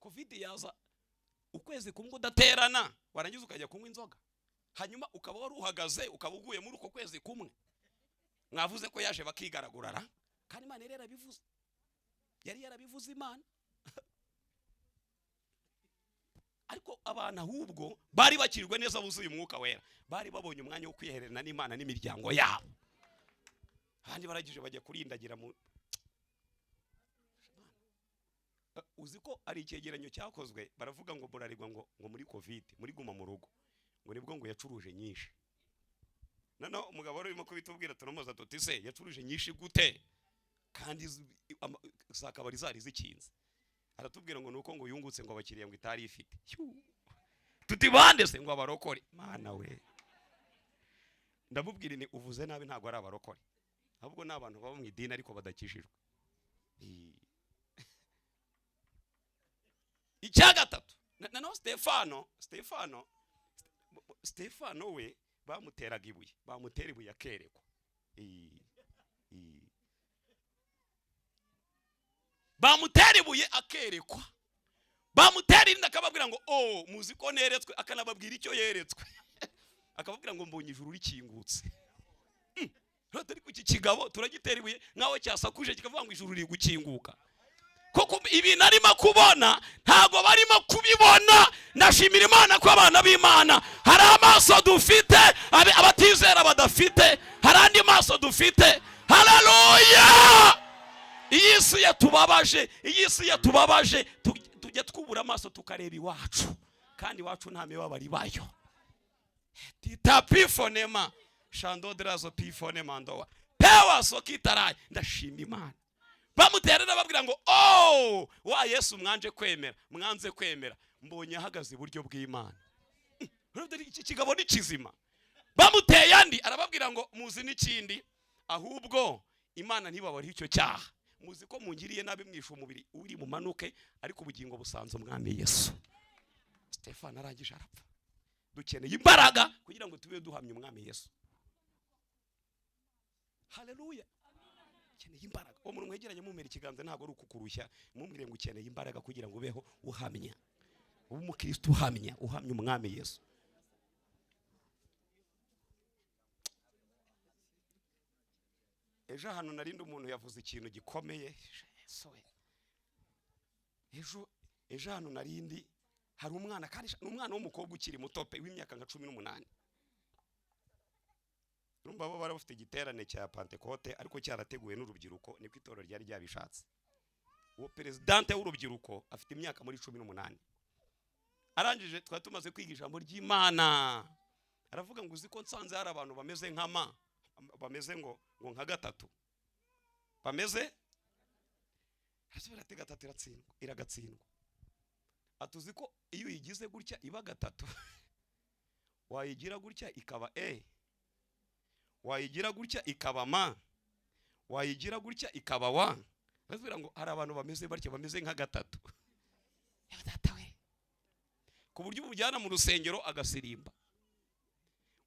[SPEAKER 1] covid yaza ukwezi kumwe udaterana, warangiza ukajya kunywa inzoga, hanyuma ukaba wari uhagaze, ukaba uguye muri uko kwezi kumwe. Mwavuze ko yaje bakigaragurara, kandi Imana yari yarabivuze, yari yarabivuze Imana. Ariko abantu ahubwo bari bakirwe neza buzuye umwuka wera, bari babonye umwanya wo kwihererana n'Imana n'imiryango yabo. Kandi baragije bajya kurindagira mu uzi ko ari icyegeranyo cyakozwe, baravuga ngo burarirwa ngo muri covid, muri guma mu rugo, ngo nibwo ngo yacuruje nyinshi. Nano umugabo wari urimo kubitubwira tunomoza tuti se yacuruje nyinshi gute kandi zakabari zari zikinze. Aratubwira ngo nuko ngo yungutse ngo abakiriya ngo itari ifite. Tuti bande se ngo abarokore. Mana we, ndamubwira ni uvuze nabi, ntago ari abarokore, ahubwo n'abantu baba mu idini ariko badakishijwe. Icya gatatu, nano Stefano we bamuteraga ibuye, bamutera ibuye akerekwa. Bamutera ibuye akerekwa, bamutera irindi akababwira ngo muzi ko neretswe, akanababwira icyo yeretswe. Akababwira ngo mbonye ijuru rikingutse. Atari ku kigabo turagitera ibuye nkaho cyasakuje kikavuga ngo ijuru riri gukinguka. Koko ibintu arimo kubona ntago barimo kubibona. Ndashimira Imana ko abana b'Imana hari amaso dufite abatizera badafite, hari andi maso dufite. Haleluya! Iyi si yatubabaje, tujya twubura amaso tukareba iwacu, kandi iwacu nta mibabaro ibayo. Titapifonema shandodrazo pifonema ndowa pewa sokitarai. Ndashima Imana. Bamuterera babwira ngo wa Yesu mwanze kwemera, mbonye ahagaze iburyo bw'Imana. Iki kigabo ni kizima. Bamuteye andi arababwira ngo muzi n'ikindi, ahubwo Imana ntibabari icyo cyaha. Muzi ko mungiriye nabi mwisha umubiri uri mu manuke, ariko ubugingo busanze umwami Yesu. Stefano arangije arapfa. Dukeneye imbaraga kugira ngo tube duhamye umwami Yesu. Haleluya. Ukeneye imbaraga. Umuntu mwegeranye mumera ikiganza ntago ari ukukurushya, mumwire ngo ukeneye imbaraga kugira ngo ubeho uhamya. Ube umukristo uhamya umwami Yesu. Ejo hano narindi umuntu yavuze ikintu gikomeye. Ejo hano narindi hari umwana, kandi umwana w'umukobwa ukiri mutope w'imyaka nka 18. Urumva bo bara bafite igiterane cya Pentecote ariko cyarateguwe n'urubyiruko, niko itorero ryari ryabishatse. Uwo presidente w'urubyiruko afite imyaka muri 18. Arangije twari tumaze kwiga ijambo ry'Imana, aravuga ngo uzi ko nsanze hari abantu bameze nkama, bameze ngo nka gatatu, bameze hasubira ati gatatu iragatsindwa. Atuzi ko iyo uyigize gutya iba gatatu, wayigira gutya ikaba wayigira gutya ikaba ma, wayigira gutya ikaba wa. Bazira ngo hari abantu bameze barya bameze nka gatatu. Datawe ku buryo ubujyana mu rusengero agasirimba,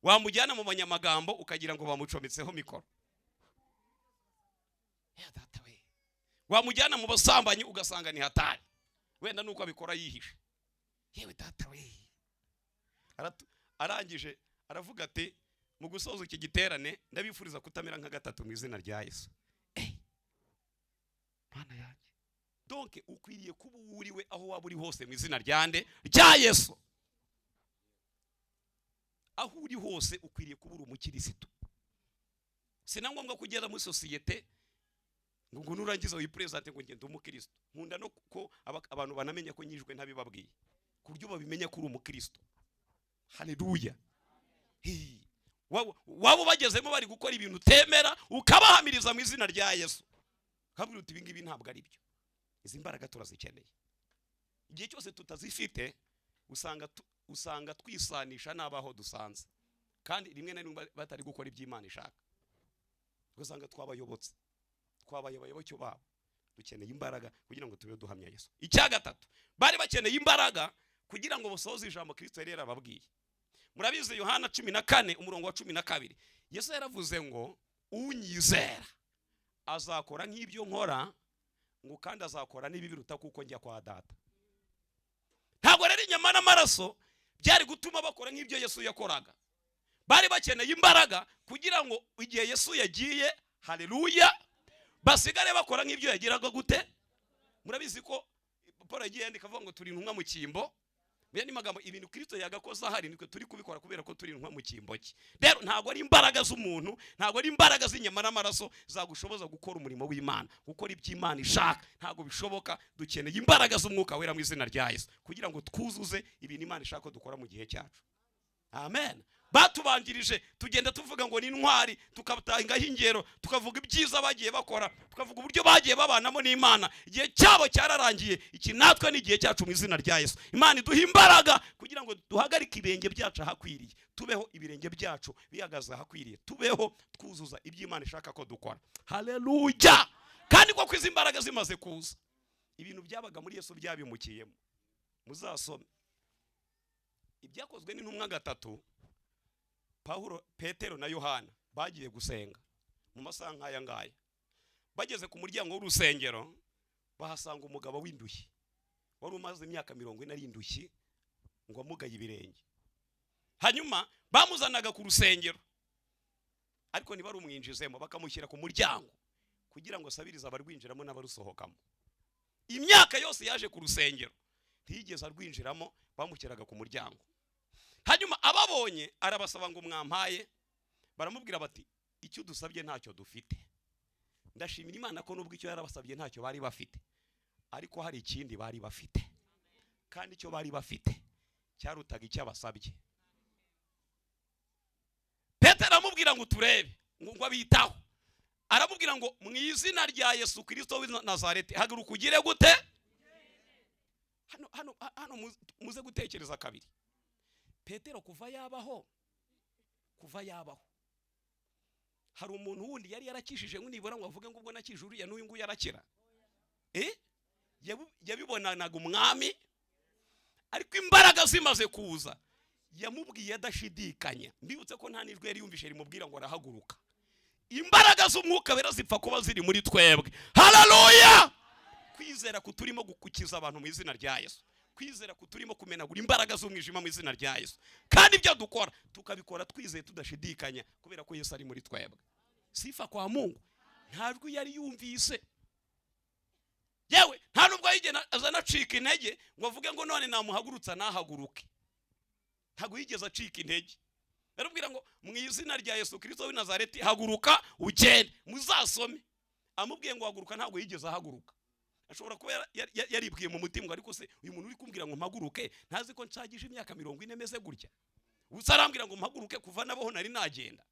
[SPEAKER 1] wamujyana mu banyamagambo ukagira ngo bamucometseho mikoro. Datawe wamujyana mu basambanyi ugasanga ni hatari, wenda nuko abikora yihishe. Yewe datawe arangije aravuga ati mu gusoza iki giterane ndabifuriza kutamera nka gatatu mu izina rya Yesu. Mana yanjye, donc ukwiriye kuba uriwe aho waba uri hose mu izina ryande rya Yesu. Aho uri hose ukwiriye kuba uri umukirisitu. Sina ngombwa kugera muri societe ngo nurangiza wipresente ngo ngende umukristo. Nkunda no ko abantu banamenya ko nyijwe ntabibabwiye, kuryo babimenya ko uri umukristo. Haleluya. Wabo bagezemo bari gukora ibintu temera ukabahamiriza mu izina rya Yesu. Kabiri uti ibingibi ntabwo ari byo. Izi mbaraga turazikeneye. Igihe cyose tutazifite usanga twisanisha n'abaho dusanze, kandi rimwe na rimwe batari gukora iby'Imana ishaka. Ugasanga twabayobotse, twabayoboke babo. Dukeneye imbaraga kugira ngo tube duhamya Yesu. Icya gatatu, bari bakeneye imbaraga kugira ngo basohoze ijambo Kristo yari yarababwiye. Murabizi Yohana 14 umurongo wa 12, Yesu yaravuze ngo unyizera azakora nk'ibyo nkora, ngo kandi azakora n'ibibiruta kuko njya kwa Data. Ntabwo rero inyama n'amaraso byari gutuma bakora nk'ibyo Yesu yakoraga. Bari bakeneye imbaraga kugira ngo igihe Yesu yagiye, haleluya, basigare bakora nk'ibyo yagiraga gute. Murabizi ko Paul yagiye yandika avuga ngo turi intumwa mu cyimbo. Bya ni magambo ibintu Kristo yagakoza hari nitwe turi kubikora kubera ko turi intumwa mu cyimbo cye. Rero ntabwo ari imbaraga z'umuntu, ntabwo ari imbaraga z'inyama n'amaraso zagushoboza gukora umurimo w'Imana, gukora iby'Imana ishaka. Ntabwo bishoboka. Dukeneye imbaraga z'umwuka wera mu izina rya Yesu kugira ngo twuzuze ibintu Imana ishaka dukora mu gihe cyacu. Amen. Batubanjirije tugenda tuvuga ngo ni intwari, tukabatangaho ingero, tukavuga ibyiza bagiye bakora, tukavuga uburyo bagiye babanamo n'Imana. Igihe cyabo cyararangiye, iki natwe ni igihe cyacu mu izina rya Yesu. Imana iduha imbaraga kugira ngo duhagarike ibirenge byacu ahakwiriye, tubeho ibirenge byacu bihagaze ahakwiriye, tubeho twuzuza iby'Imana ishaka ko dukora. Haleluya. Kandi ko kwiza imbaraga zimaze kuza, ibintu byabaga muri Yesu byabimukiyemo. Muzasome ibyakozwe n'intumwa gatatu. Paulo, Petero na Yohana bagiye gusenga mu masaha nk'aya ngaya. Bageze ku muryango w'urusengero bahasanga umugabo w'indushyi wari umaze imyaka 40 ari indushyi ngo amugaye ibirenge. Hanyuma bamuzanaga ku rusengero, ariko ntibari umwinjizemo, bakamushyira ku muryango kugira ngo sabiriza abarwinjiramo n'abarusohokamo. Imyaka yose yaje ku rusengero ntiyigeze arwinjiramo, bamushyiraga ku muryango. Hanyuma ababonye arabasaba ngo mwampaye, baramubwira bati icyo dusabye ntacyo dufite. Ndashimira Imana ko nubwo icyo yarabasabye ntacyo bari bafite, ariko hari ikindi bari bafite, kandi icyo bari bafite cyarutaga icyo abasabye. Petero aramubwira ngo turebe, ngo abitaho. Aramubwira ngo mu izina rya Yesu Kristo w'i Nazareti haguruka ugire gute. Hano muze gutekereza kabiri. Petero kuva yabaho hari umuntu wundi yari yarakishije nkunibora ngo avuge ngo ubwo nakije uriya n'uyu nguyu yarakira. Yabibonanaga umwami, ariko imbaraga zimaze kuza yamubwiye adashidikanya. Mbibutse ko nta nijwe yari yumvishe rimubwira ngo arahaguruka. Imbaraga z'umwuka bera zipfa kuba ziri muri twebwe. Haleluya. Kwizera kuturimo gukukiza abantu mu izina rya Yesu, kwizera kuturimo kumenagura imbaraga z'umwijima mu izina rya Yesu, kandi ibyo dukora tukabikora twizeye tudashidikanya kubera ko Yesu ari muri twebwe. Sifa kwa Mungu. Ntabwo yari yumvise, yewe nta nubwo yigena azana cika intege ngo avuge ngo none namuhagurutsa nahaguruke. Ntabwo yigeze acika intege. Arabwira ngo mu izina rya Yesu Kristo w'i Nazareti haguruka ugende. Muzasome amubwiye ngo haguruka, ntabwo yigeze ahaguruka. Ashobora kuba yaribwiye mu mutima ngo ariko se uyu muntu uri kumbwira ngo mpaguruke ntazi ko nsagije imyaka 40 meze gutya. Usarambwira ngo mpaguruke kuva nabaho nari nagenda.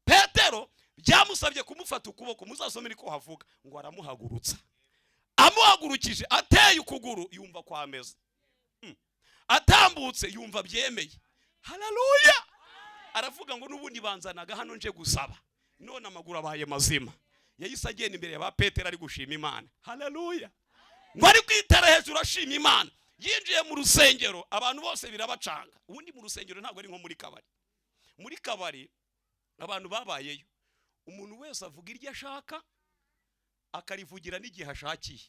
[SPEAKER 1] Petero byamusabye kumufata ukuboko. Muzasome niko havuga ngo aramuhagurutsa. Amuhagurukije ateye ukuguru yumva kwameza, atambutse yumva byemeye. haleluya. Aravuga ngo n'ubundi banzanaga hano nje gusaba, none amaguru abaye mazima. Yahise agenda imbere ya ba Petero ari gushima Imana, haleluya. Ngo ari kwitara hejuru ashima Imana. Yinjiye mu rusengero, abantu bose birabacanga. Ubundi mu rusengero ntabwo ari nko muri kabari. Muri kabari abantu babayeyo, umuntu wese avuga iryo ashaka akarivugira n'igihe ashakiye.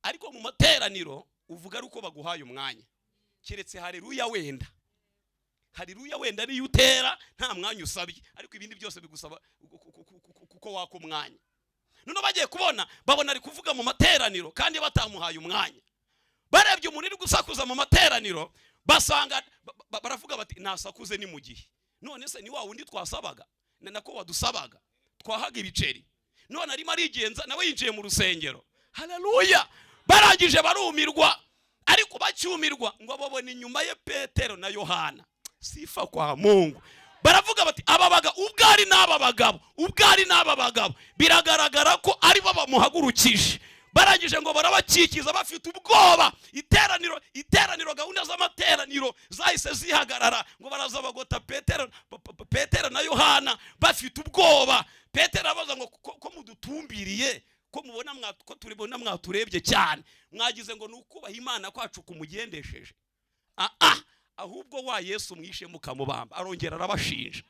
[SPEAKER 1] Ariko mu materaniro uvuga ari uko baguhaye umwanya, keretse haleluya wenda. Haleluya wenda niyo utera nta mwanya usabye, ariko ibindi byose bigusaba kuko wako umwanya. None bagiye kubona babona ari kuvuga mu materaniro kandi batamuhaye umwanya. Barebye umuntu uri gusakuza mu materaniro basanga baravuga bati nasakuze ni mu gihe. None se ni wa wundi twasabaga nako wadusabaga twahaga ibiceri, none arimo arigenza nawe yinjiye mu rusengero, haleluya. Barangije barumirwa, ariko bacyumirwa ngo babone inyuma ye Petero na Yohana. Sifa kwa Mungu. Baravuga bati ababaga ubwari n'aba bagabo biragaragara ko ari bo bamuhagurukije. Barangije ngo barabakikiza bafite ubwoba. Iteraniro gahunda z'amateraniro zahise zihagarara, ngo baraza bagota Petero na Yohana bafite ubwoba. Petero abaza ngo ko mudutumbiriye, ko mubona ko turibona mwaturebye cyane, mwagize ngo nukubaha Imana kwacu kumugendesheje. Ahubwo wa Yesu mwishe mukamubamba. Arongera arabashinja,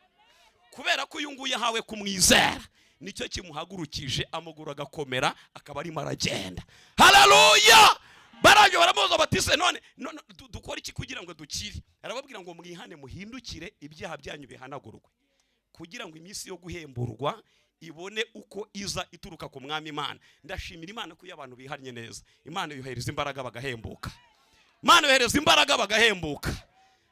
[SPEAKER 1] kubera ko uyu nguyu yahawe kumwizera nicyo kimuhagurukije, amuguru agakomera, akaba arimo aragenda, haleluya. Barangije baramubaza bati se none dukora iki kugira ngo dukire? Arababwira ngo mwihane muhindukire, ibyaha byanyu bihanagurwe, kugira ngo iminsi yo guhemburwa ibone uko iza ituruka ku mwami Imana. Ndashimira Imana ko abantu bihannye neza, Imana yohereza imbaraga bagahembuka. Imana yohereza imbaraga bagahembuka.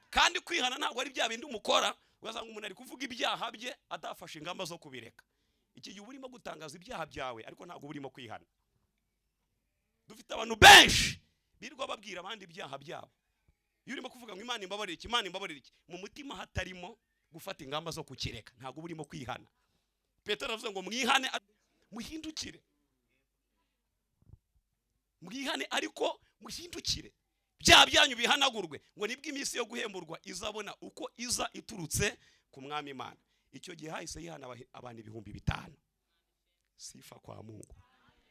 [SPEAKER 1] Kandi kwihana ntabwo ari bya bindi umukora ugasanga umuntu ari kuvuga ibyaha bye adafashe ingamba zo kubireka. Iki gihe urimo gutangaza ibyaha byawe ariko ntabwo urimo kwihana. Dufite abantu benshi birirwa babwira abandi ibyaha byabo. Iyo urimo kuvuga ngo Imana imbabarire iki, Imana imbabarire iki, mu mutima hatarimo gufata ingamba zo kukireka, ntabwo urimo kwihana. Petero avuze ngo mwihane muhindukire. Mwihane ariko muhindukire, bya byanyu bihanagurwe, ngo nibwo iminsi yo guhemburwa izabona uko iza iturutse ku mwami Imana. Icyo gihe hahise yihana abantu 5,000. Sifa kwa Mungu.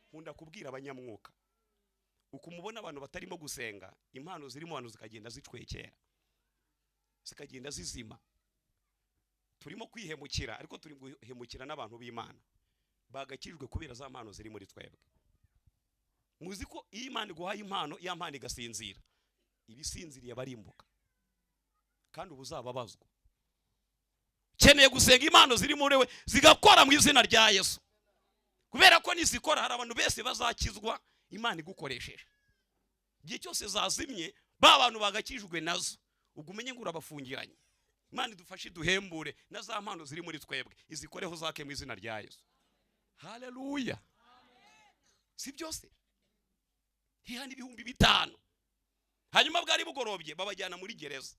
[SPEAKER 1] Nkunda kubwira abanyamwuka, uko mubona abantu batarimo gusenga, impano zirimo abantu zikagenda zicwekera, zikagenda zizima. Turimo kwihemukira, ariko turi guhemukira n'abantu b'Imana bagakijwe kubera za mpano ziri muri twebwe. Muzi ko iyo Imana iguhaye impano, ya mpano igasinzira, ibisinziriye barimbuka kandi ubuzababazwa. Keneye gusenga impano ziri muri we zigakora mu izina rya Yesu, kubera ko nizikora hari abantu bese bazakizwa Imana igukoresheje. Igihe cyose zazimye ba bantu bagakijwe nazo, ubwo umenye ngo urabafungiranye. Imana idufashe duhembure na za mpano ziri muri twebwe, izikoreho zake mu izina rya Yesu, haleluya. Si byose hihana 5,000. Hanyuma bwari bugorobye babajyana muri gereza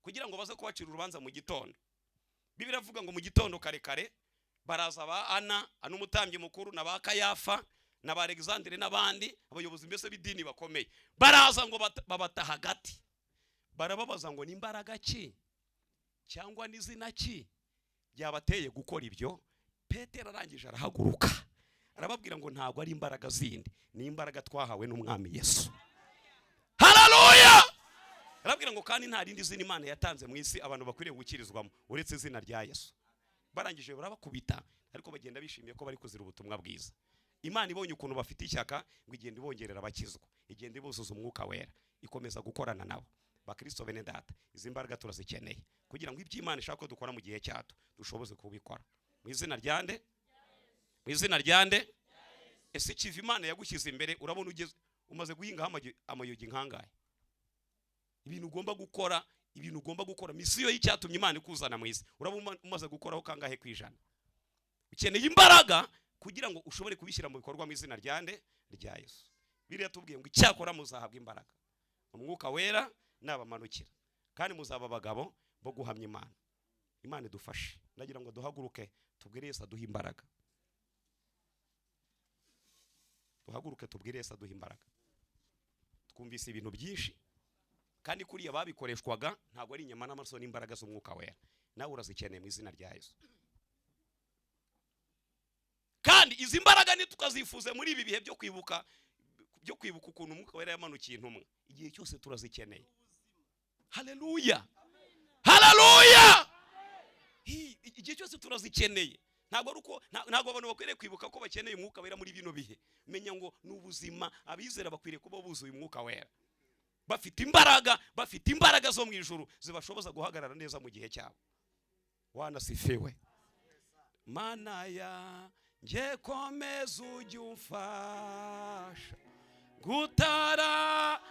[SPEAKER 1] kugira ngo baze kubacira urubanza mu gitondo. Bibiliya ivuga ngo mu gitondo kare kare baraza ba Ana n'umutambyi mukuru na ba Kayafa na ba Alexandre n'abandi abayobozi mbese b'idini bakomeye. Baraza ngo babata hagati, barababaza ngo n'imbaraga ki cyangwa n'izina ki byabateye gukora ibyo. Petero arangije arahaguruka arababwira ngo ntabwo ari imbaraga zindi, ni imbaraga twahawe n'umwami Yesu, haleluya. Arabwira ngo kandi nta rindi zina Imana yatanze mu isi abantu bakwiriye gukirizwamo uretse izina rya Yesu. Barangije barabakubita, ariko bagenda bishimiye ko bari kuzira ubutumwa bwiza. Imana ibonye ukuntu bafite ishyaka ngo igenda ibongerera abakizwa, igenda ibuzuza umwuka wera, ikomeza gukorana nabo. Bakristo bene data, izi mbaraga turazikeneye kugira ngo ibyo Imana ishaka ko dukora mu gihe cyato dushoboze kubikora mu izina ryande, mu izina ryande. Ese kiva Imana yagushyize imbere, urabona umaze guhinga amayogi nkangahe? Ibintu ugomba gukora misiyo y'icyatumye Imana ikuzana mu isi, urabona umaze gukoraho kangahe kwijana? Ukeneye imbaraga kugira ngo ushobore kubishyira mu bikorwa mu izina ryande rya Yesu. Bibiliya tubwiye ngo icyakora muzahabwa imbaraga, umwuka wera nabamanukira, kandi muzaba abagabo bo guhamya Imana. Imana idufashe. Ndagira ngo duhaguruke tubwire Yesu aduha imbaraga. Duhaguruke tubwire Yesu aduha imbaraga. Twumvise ibintu byinshi, kandi kuriya babikoreshwaga ntabwo ari inyama n'amaraso n'imbaraga z'umwuka wera. Nawe urazikeneye mu izina rya Yesu. Kandi izi mbaraga ntitukazifuze muri ibi bihe byo kwibuka ukuntu umwuka wera yamanukiye intumwa. Igihe cyose turazikeneye. Haleluya, haleluya. Igihe cyose turazikeneye. Ntabwo abantu bakwiriye kwibuka ko bakeneye umwuka wera muri bino bihe. Menya ngo n'ubuzima abizera bakwiriye kuba buzuye umwuka wera, bafite imbaraga zo mu ijuru zibashoboza guhagarara neza mu gihe cyabo. Wanasifiwe. Mana yanjye komeza ujye umfasha gutaramire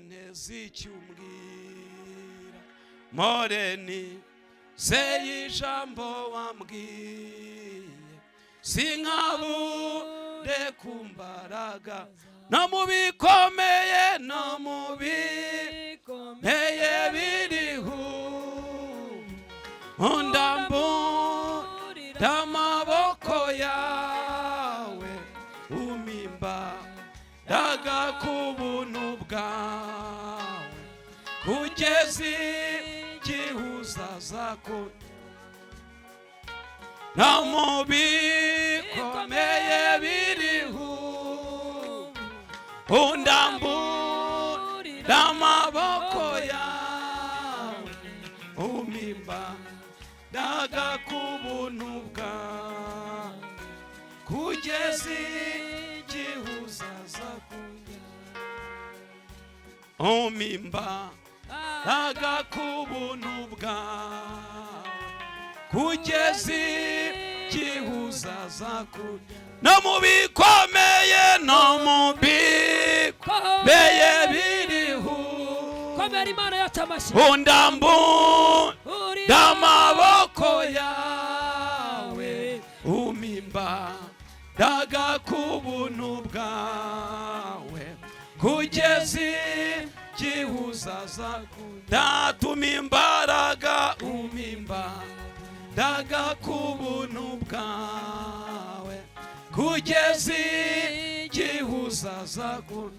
[SPEAKER 1] neza icyo umbwira, moreni zeye ijambo wambwiye, sinkabure ku mbaraga no mu bikomeye no mu bikomeye biriho, undamburira amaboko yawe, umimbaraga ku buntu bwawe, kugeza igihe uzazakora no mu bikomeye biriho, undamburira amaboko yawe, umimbaraga ku buntu bwawe, kugeza igihe uzazakora, umimbaraga ku buntu bwawe, kugeza igihe uzazakora no mu bikomeye no mu bikomeye biriho, undamburira amaboko yawe, umimbaraga ku buntu bwawe, kugeza igihe uzazakora, ndatuma imbaraga, umimbaraga ku buntu bwawe, kugeza igihe uzazakora.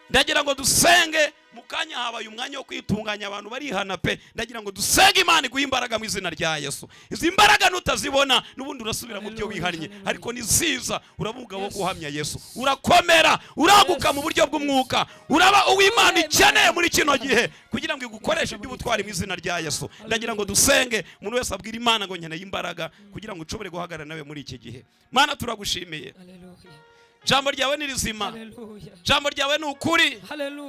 [SPEAKER 1] Ndagira ngo dusenge mu kanya, habaye umwanya wo kwitunganya, abantu barihana pe. Ndagira ngo dusenge Imana iguhe imbaraga mu izina rya Yesu. Izi mbaraga nutazibona n'ubundi urasubira mu byo wihannye, ariko ni ziza urabuga wo guhamya Yesu, urakomera, uraguka mu buryo bw'umwuka, uraba uw'Imana ikeneye muri kino gihe kugira ngo igukoreshe iby'ubutwari mu izina rya Yesu. Ndagira ngo dusenge, umuntu wese abwira Imana ngo nkeneye imbaraga kugira ngo ushobore guhagarara nawe muri iki gihe. Mana turagushimiye, jambo ryawe ni rizima, jambo ryawe ni ukuri,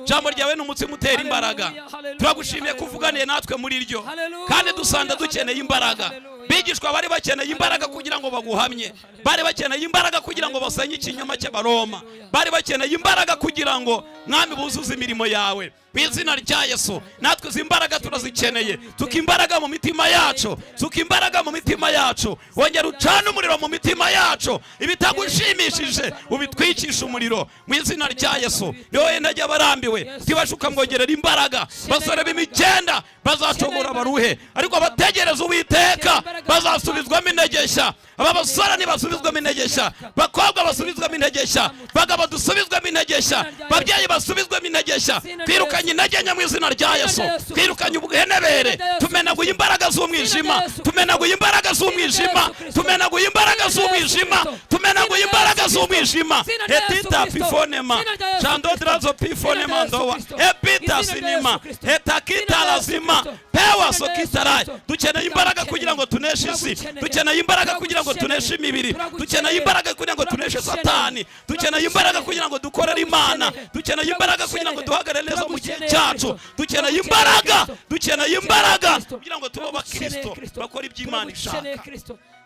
[SPEAKER 1] jambo ryawe ni umutima utera imbaraga. Turagushimiye kuvuganiye natwe muri ryo, kandi dusanga dukeneye imbaraga. Bigishwa bari bakeneye imbaraga kugira ngo baguhamye, bari bakeneye imbaraga kugira ngo basenye ikinyoma cy'abaroma, bari bakeneye imbaraga kugira ngo mwami buzuze imirimo yawe. Mu izina rya Yesu natwe izi mbaraga turazikeneye, tukimbaraga mu mitima yacu, tukimbaraga mu mitima yacu. Wongera ucana umuriro mu mitima yacu, ibitagushimishije ubitwikisha umuriro mu izina rya Yesu. Yoye ntajya barambiwe, tibashuka mwongerera imbaraga. Basore b'imigenda bazatongora baruhe, ariko abategereza Uwiteka bazasubizwamo integesha. Aba basore ntibasubizwamo integesha, bakobwa basubizwamo integesha, bagabo dusubizwamo integesha, babyeyi basubizwamo integesha. Twirukanye intege mu izina rya Yesu, twirukanye ubuhenebere, tumenaguye imbaraga z'umwijima, tumenaguye imbaraga z'umwijima, tumenaguye imbaraga z'umwijima, tumenaguye imbaraga z'umwijima. Etita pifonema chandodrazo pifonema ndowa epita sinima etakita lazima pewa sokitarai. Dukeneye imbaraga kugira ngo tuneshe isi, dukeneye imbaraga kugira ngo tuneshe imibiri, dukeneye imbaraga kugira ngo tuneshe satani, dukeneye imbaraga kugira ngo dukorere Imana, dukeneye imbaraga kugira ngo duhagarare neza mu gihe cyacu, dukeneye imbaraga, dukeneye imbaraga kugira ngo tube abakristo bakora iby'Imana ishaka.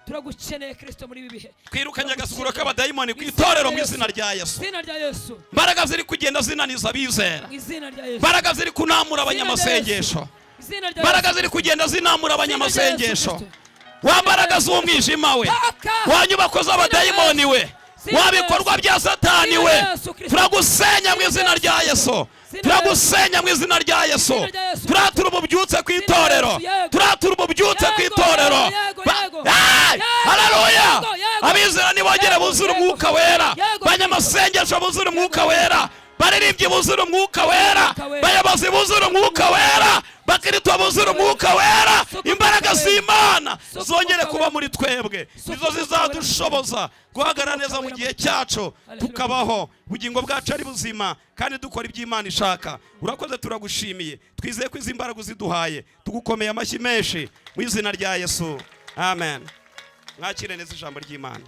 [SPEAKER 2] Turagukeneye Kristo muri bibihe.
[SPEAKER 1] Twirukanye agasuguro k'abadayimoni ku itorero mu izina rya Yesu. Imbaraga ziri kugenda zinaniza abizera, imbaraga ziri kunamura abanyamasengesho, imbaraga ziri kugenda zinamura abanyamasengesho. Wa mbaraga z'umwijima we, wa nyubako z'abadayimoni we, wa bikorwa bya satani we, turagusenya mu izina rya Yesu, turagusenya mu izina rya Yesu. Turatura ububyutse ku itorero, turatura ububyutse ku itorero. Haleluya! Abizera nibongere buzura umwuka wera, abanyamasengesho buzura umwuka wera, baririmbyi buzura umwuka wera, bayobozi buzura umwuka wera, bakristo buzura umwuka wera. Imbaraga z'Imana zongere kuba muri twebwe, nizo zizadushoboza guhagarara neza mu gihe cyacu, tukabaho ubugingo bwacu ari buzima kandi dukora ibyo Imana ishaka. Urakoze, turagushimiye, twizeye ko izi mbaraga uziduhaye, tugukomeye amashyi menshi mu izina rya Yesu, amen. Mwakire neza ijambo ry'Imana.